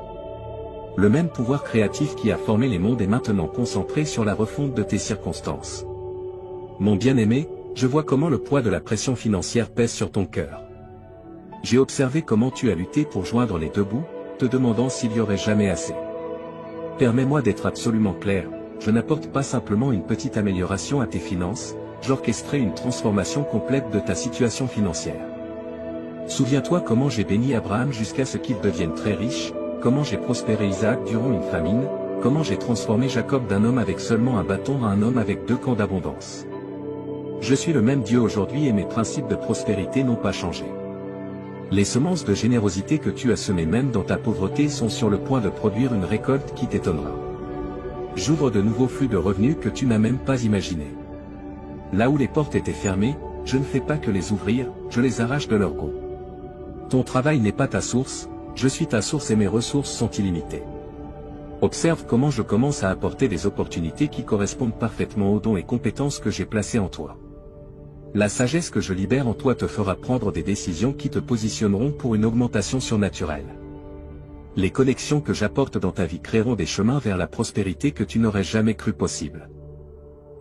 Le même pouvoir créatif qui a formé les mondes est maintenant concentré sur la refonte de tes circonstances. Mon bien-aimé, je vois comment le poids de la pression financière pèse sur ton cœur. J'ai observé comment tu as lutté pour joindre les deux bouts, te demandant s'il y aurait jamais assez. Permets-moi d'être absolument clair, je n'apporte pas simplement une petite amélioration à tes finances, j'orchestrerai une transformation complète de ta situation financière. Souviens-toi comment j'ai béni Abraham jusqu'à ce qu'il devienne très riche, comment j'ai prospéré Isaac durant une famine, comment j'ai transformé Jacob d'un homme avec seulement un bâton à un homme avec 2 camps d'abondance. Je suis le même Dieu aujourd'hui et mes principes de prospérité n'ont pas changé. Les semences de générosité que tu as semées même dans ta pauvreté sont sur le point de produire une récolte qui t'étonnera. J'ouvre de nouveaux flux de revenus que tu n'as même pas imaginés. Là où les portes étaient fermées, je ne fais pas que les ouvrir, je les arrache de leur gonds. Ton travail n'est pas ta source, je suis ta source et mes ressources sont illimitées. Observe comment je commence à apporter des opportunités qui correspondent parfaitement aux dons et compétences que j'ai placés en toi. La sagesse que je libère en toi te fera prendre des décisions qui te positionneront pour une augmentation surnaturelle. Les connexions que j'apporte dans ta vie créeront des chemins vers la prospérité que tu n'aurais jamais cru possible.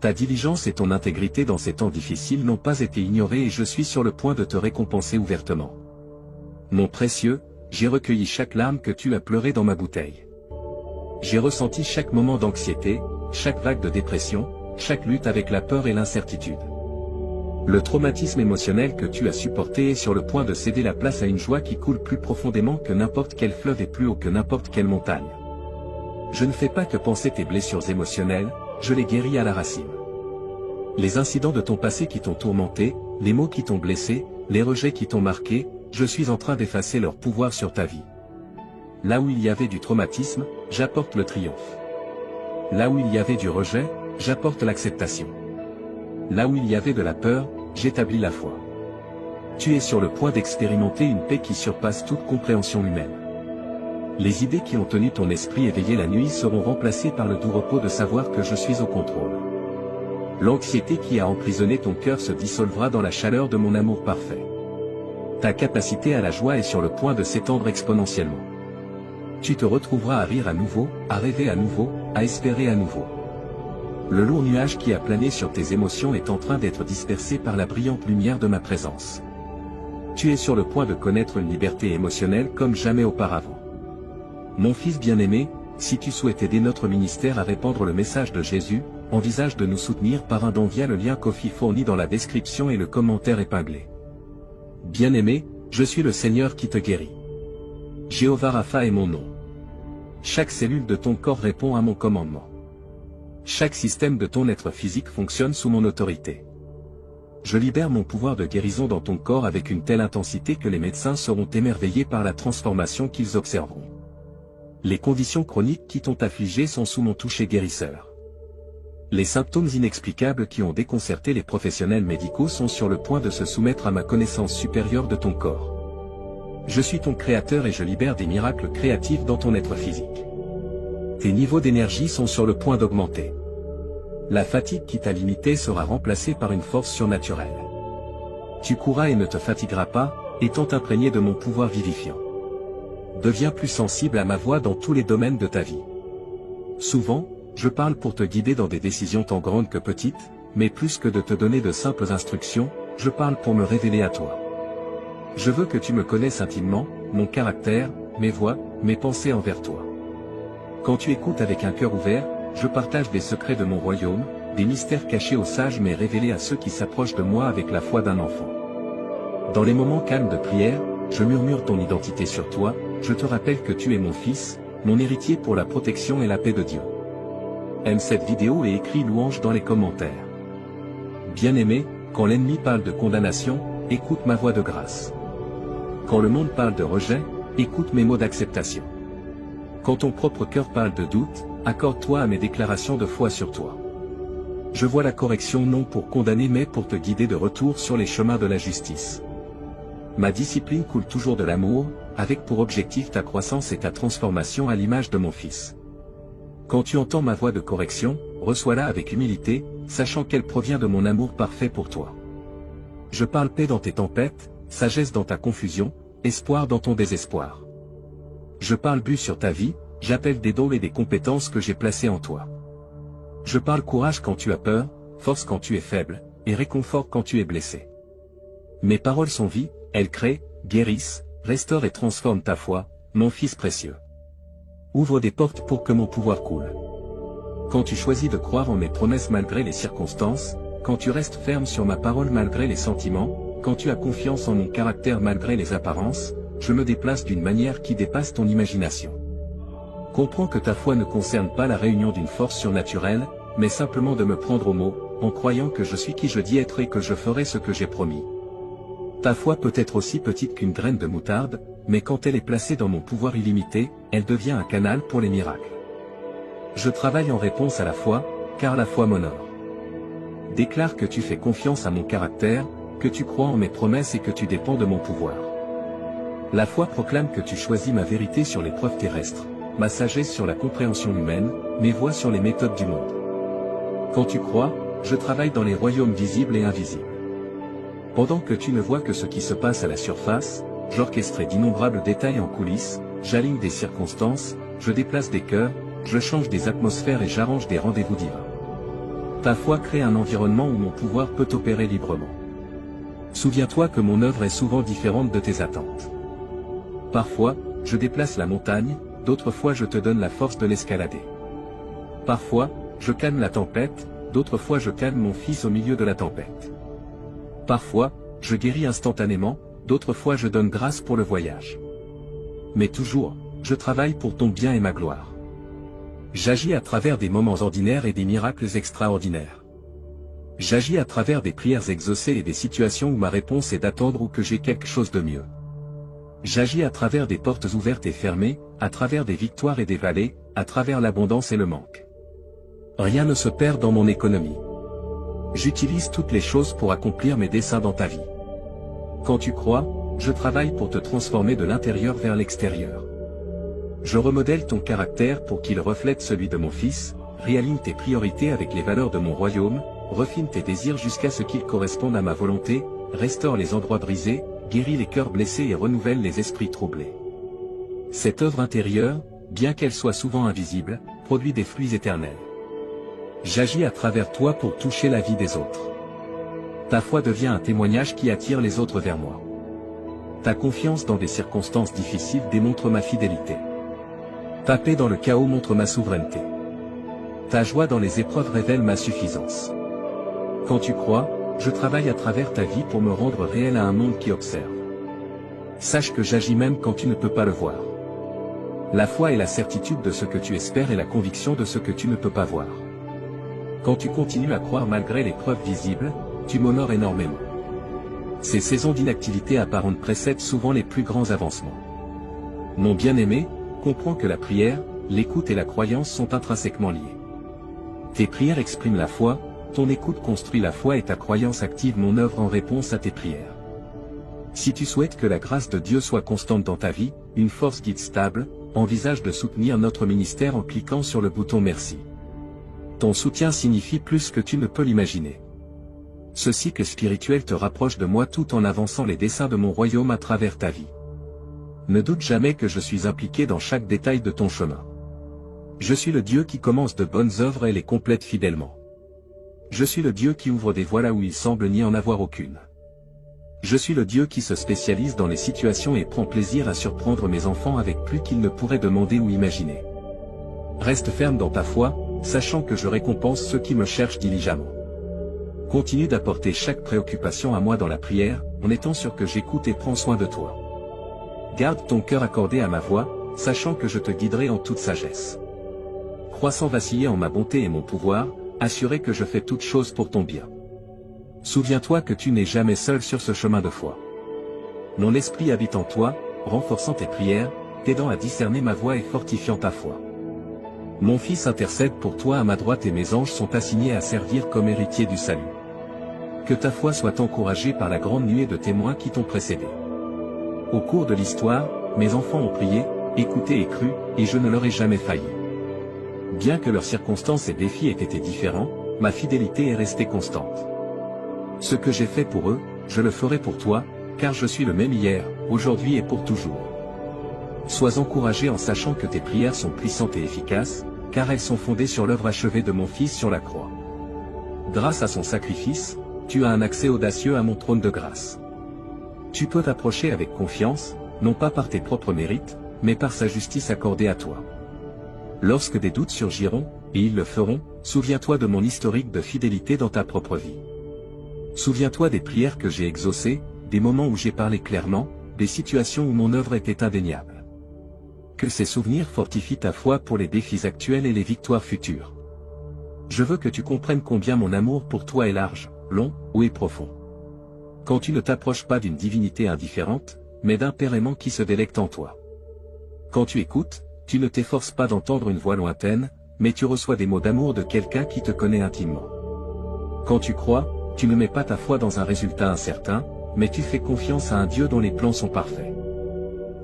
Ta diligence et ton intégrité dans ces temps difficiles n'ont pas été ignorées et je suis sur le point de te récompenser ouvertement. Mon précieux, j'ai recueilli chaque larme que tu as pleurée dans ma bouteille. J'ai ressenti chaque moment d'anxiété, chaque vague de dépression, chaque lutte avec la peur et l'incertitude. Le traumatisme émotionnel que tu as supporté est sur le point de céder la place à une joie qui coule plus profondément que n'importe quel fleuve et plus haut que n'importe quelle montagne. Je ne fais pas que penser tes blessures émotionnelles, je les guéris à la racine. Les incidents de ton passé qui t'ont tourmenté, les mots qui t'ont blessé, les rejets qui t'ont marqué, je suis en train d'effacer leur pouvoir sur ta vie. Là où il y avait du traumatisme, j'apporte le triomphe. Là où il y avait du rejet, j'apporte l'acceptation. Là où il y avait de la peur, j'établis la foi. Tu es sur le point d'expérimenter une paix qui surpasse toute compréhension humaine. Les idées qui ont tenu ton esprit éveillé la nuit seront remplacées par le doux repos de savoir que je suis au contrôle. L'anxiété qui a emprisonné ton cœur se dissolvera dans la chaleur de mon amour parfait. Ta capacité à la joie est sur le point de s'étendre exponentiellement. Tu te retrouveras à rire à nouveau, à rêver à nouveau, à espérer à nouveau. Le lourd nuage qui a plané sur tes émotions est en train d'être dispersé par la brillante lumière de ma présence. Tu es sur le point de connaître une liberté émotionnelle comme jamais auparavant. Mon fils bien-aimé, Si tu souhaites aider notre ministère à répandre le message de Jésus, envisage de nous soutenir par un don via le lien Ko-fi fourni dans la description et le commentaire épinglé. Bien-aimé, je suis le Seigneur qui te guérit. Jéhovah Rapha est mon nom. Chaque cellule de ton corps répond à mon commandement. Chaque système de ton être physique fonctionne sous mon autorité. Je libère mon pouvoir de guérison dans ton corps avec une telle intensité que les médecins seront émerveillés par la transformation qu'ils observeront. Les conditions chroniques qui t'ont affligé sont sous mon toucher guérisseur. Les symptômes inexplicables qui ont déconcerté les professionnels médicaux sont sur le point de se soumettre à ma connaissance supérieure de ton corps. Je suis ton créateur et je libère des miracles créatifs dans ton être physique. Tes niveaux d'énergie sont sur le point d'augmenter. La fatigue qui t'a limité sera remplacée par une force surnaturelle. Tu courras et ne te fatigueras pas, étant imprégné de mon pouvoir vivifiant. Deviens plus sensible à ma voix dans tous les domaines de ta vie. Souvent, je parle pour te guider dans des décisions tant grandes que petites, mais plus que de te donner de simples instructions, je parle pour me révéler à toi. Je veux que tu me connaisses intimement, mon caractère, mes voies, mes pensées envers toi. Quand tu écoutes avec un cœur ouvert, je partage des secrets de mon royaume, des mystères cachés aux sages mais révélés à ceux qui s'approchent de moi avec la foi d'un enfant. Dans les moments calmes de prière, je murmure ton identité sur toi, je te rappelle que tu es mon fils, mon héritier pour la protection et la paix de Dieu. Aime cette vidéo et écris louange dans les commentaires. Bien-aimé, quand l'ennemi parle de condamnation, écoute ma voix de grâce. Quand le monde parle de rejet, écoute mes mots d'acceptation. Quand ton propre cœur parle de doute, accorde-toi à mes déclarations de foi sur toi. Je vois la correction non pour condamner mais pour te guider de retour sur les chemins de la justice. Ma discipline coule toujours de l'amour, avec pour objectif ta croissance et ta transformation à l'image de mon Fils. Quand tu entends ma voix de correction, reçois-la avec humilité, sachant qu'elle provient de mon amour parfait pour toi. Je parle paix dans tes tempêtes, sagesse dans ta confusion, espoir dans ton désespoir. Je parle but sur ta vie, j'appelle des dons et des compétences que j'ai placées en toi. Je parle courage quand tu as peur, force quand tu es faible, et réconfort quand tu es blessé. Mes paroles sont vie, elles créent, guérissent, restaurent et transforment ta foi, mon Fils précieux. Ouvre des portes pour que mon pouvoir coule. Quand tu choisis de croire en mes promesses malgré les circonstances, quand tu restes ferme sur ma parole malgré les sentiments, quand tu as confiance en mon caractère malgré les apparences, je me déplace d'une manière qui dépasse ton imagination. Comprends que ta foi ne concerne pas la réunion d'une force surnaturelle, mais simplement de me prendre au mot, en croyant que je suis qui je dis être et que je ferai ce que j'ai promis. Ta foi peut être aussi petite qu'une graine de moutarde, mais quand elle est placée dans mon pouvoir illimité, elle devient un canal pour les miracles. Je travaille en réponse à la foi, car la foi m'honore. Déclare que tu fais confiance à mon caractère, que tu crois en mes promesses et que tu dépends de mon pouvoir. La foi proclame que tu choisis ma vérité sur les preuves terrestres, ma sagesse sur la compréhension humaine, mes voies sur les méthodes du monde. Quand tu crois, je travaille dans les royaumes visibles et invisibles. Pendant que tu ne vois que ce qui se passe à la surface, j'orchestrerai d'innombrables détails en coulisses, j'aligne des circonstances, je déplace des cœurs, je change des atmosphères et j'arrange des rendez-vous divins. Ta foi crée un environnement où mon pouvoir peut opérer librement. Souviens-toi que mon œuvre est souvent différente de tes attentes. Parfois, je déplace la montagne, d'autres fois je te donne la force de l'escalader. Parfois, je calme la tempête, d'autres fois je calme mon Fils au milieu de la tempête. Parfois, je guéris instantanément, d'autres fois je donne grâce pour le voyage. Mais toujours, je travaille pour ton bien et ma gloire. J'agis à travers des moments ordinaires et des miracles extraordinaires. J'agis à travers des prières exaucées et des situations où ma réponse est d'attendre ou que j'ai quelque chose de mieux. J'agis à travers des portes ouvertes et fermées, à travers des victoires et des vallées, à travers l'abondance et le manque. Rien ne se perd dans mon économie. J'utilise toutes les choses pour accomplir mes desseins dans ta vie. Quand tu crois, je travaille pour te transformer de l'intérieur vers l'extérieur. Je remodèle ton caractère pour qu'il reflète celui de mon Fils, réaligne tes priorités avec les valeurs de mon royaume, refine tes désirs jusqu'à ce qu'ils correspondent à ma volonté, restaure les endroits brisés, guérit les cœurs blessés et renouvelle les esprits troublés. Cette œuvre intérieure, bien qu'elle soit souvent invisible, produit des fruits éternels. J'agis à travers toi pour toucher la vie des autres. Ta foi devient un témoignage qui attire les autres vers moi. Ta confiance dans des circonstances difficiles démontre ma fidélité. Ta paix dans le chaos montre ma souveraineté. Ta joie dans les épreuves révèle ma suffisance. Quand tu crois, je travaille à travers ta vie pour me rendre réel à un monde qui observe. Sache que j'agis même quand tu ne peux pas le voir. La foi est la certitude de ce que tu espères et la conviction de ce que tu ne peux pas voir. Quand tu continues à croire malgré les preuves visibles, tu m'honores énormément. Ces saisons d'inactivité apparente précèdent souvent les plus grands avancements. Mon bien-aimé, comprends que la prière, l'écoute et la croyance sont intrinsèquement liées. Tes prières expriment la foi, ton écoute construit la foi et ta croyance active mon œuvre en réponse à tes prières. Si tu souhaites que la grâce de Dieu soit constante dans ta vie, une force guide stable, envisage de soutenir notre ministère en cliquant sur le bouton Merci. Ton soutien signifie plus que tu ne peux l'imaginer. Ce cycle spirituel te rapproche de moi tout en avançant les desseins de mon royaume à travers ta vie. Ne doute jamais que je suis impliqué dans chaque détail de ton chemin. Je suis le Dieu qui commence de bonnes œuvres et les complète fidèlement. Je suis le Dieu qui ouvre des voies là où il semble n'y en avoir aucune. Je suis le Dieu qui se spécialise dans les situations et prend plaisir à surprendre mes enfants avec plus qu'ils ne pourraient demander ou imaginer. Reste ferme dans ta foi, sachant que je récompense ceux qui me cherchent diligemment. Continue d'apporter chaque préoccupation à moi dans la prière, en étant sûr que j'écoute et prends soin de toi. Garde ton cœur accordé à ma voix, sachant que je te guiderai en toute sagesse. Crois sans vaciller en ma bonté et mon pouvoir, assuré que je fais toutes choses pour ton bien. Souviens-toi que tu n'es jamais seul sur ce chemin de foi. Mon esprit habite en toi, renforçant tes prières, t'aidant à discerner ma voix et fortifiant ta foi. Mon Fils intercède pour toi à ma droite et mes anges sont assignés à servir comme héritiers du salut. Que ta foi soit encouragée par la grande nuée de témoins qui t'ont précédé. Au cours de l'histoire, mes enfants ont prié, écouté et cru, et je ne leur ai jamais failli. Bien que leurs circonstances et défis aient été différents, ma fidélité est restée constante. Ce que j'ai fait pour eux, je le ferai pour toi, car je suis le même hier, aujourd'hui et pour toujours. Sois encouragé en sachant que tes prières sont puissantes et efficaces, car elles sont fondées sur l'œuvre achevée de mon Fils sur la croix. Grâce à son sacrifice, tu as un accès audacieux à mon trône de grâce. Tu peux t'approcher avec confiance, non pas par tes propres mérites, mais par sa justice accordée à toi. Lorsque des doutes surgiront, et ils le feront, souviens-toi de mon historique de fidélité dans ta propre vie. Souviens-toi des prières que j'ai exaucées, des moments où j'ai parlé clairement, des situations où mon œuvre était indéniable. Que ces souvenirs fortifient ta foi pour les défis actuels et les victoires futures. Je veux que tu comprennes combien mon amour pour toi est large, long, haut et profond. Quand tu ne t'approches pas d'une divinité indifférente, mais d'un Père aimant qui se délecte en toi. Quand tu écoutes, tu ne t'efforces pas d'entendre une voix lointaine, mais tu reçois des mots d'amour de quelqu'un qui te connaît intimement. Quand tu crois, tu ne mets pas ta foi dans un résultat incertain, mais tu fais confiance à un Dieu dont les plans sont parfaits.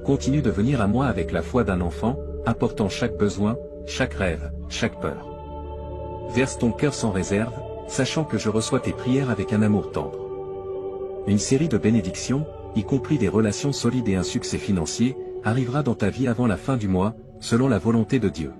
Continue de venir à moi avec la foi d'un enfant, apportant chaque besoin, chaque rêve, chaque peur. Verse ton cœur sans réserve, sachant que je reçois tes prières avec un amour tendre. Une série de bénédictions, y compris des relations solides et un succès financier, arrivera dans ta vie avant la fin du mois, selon la volonté de Dieu.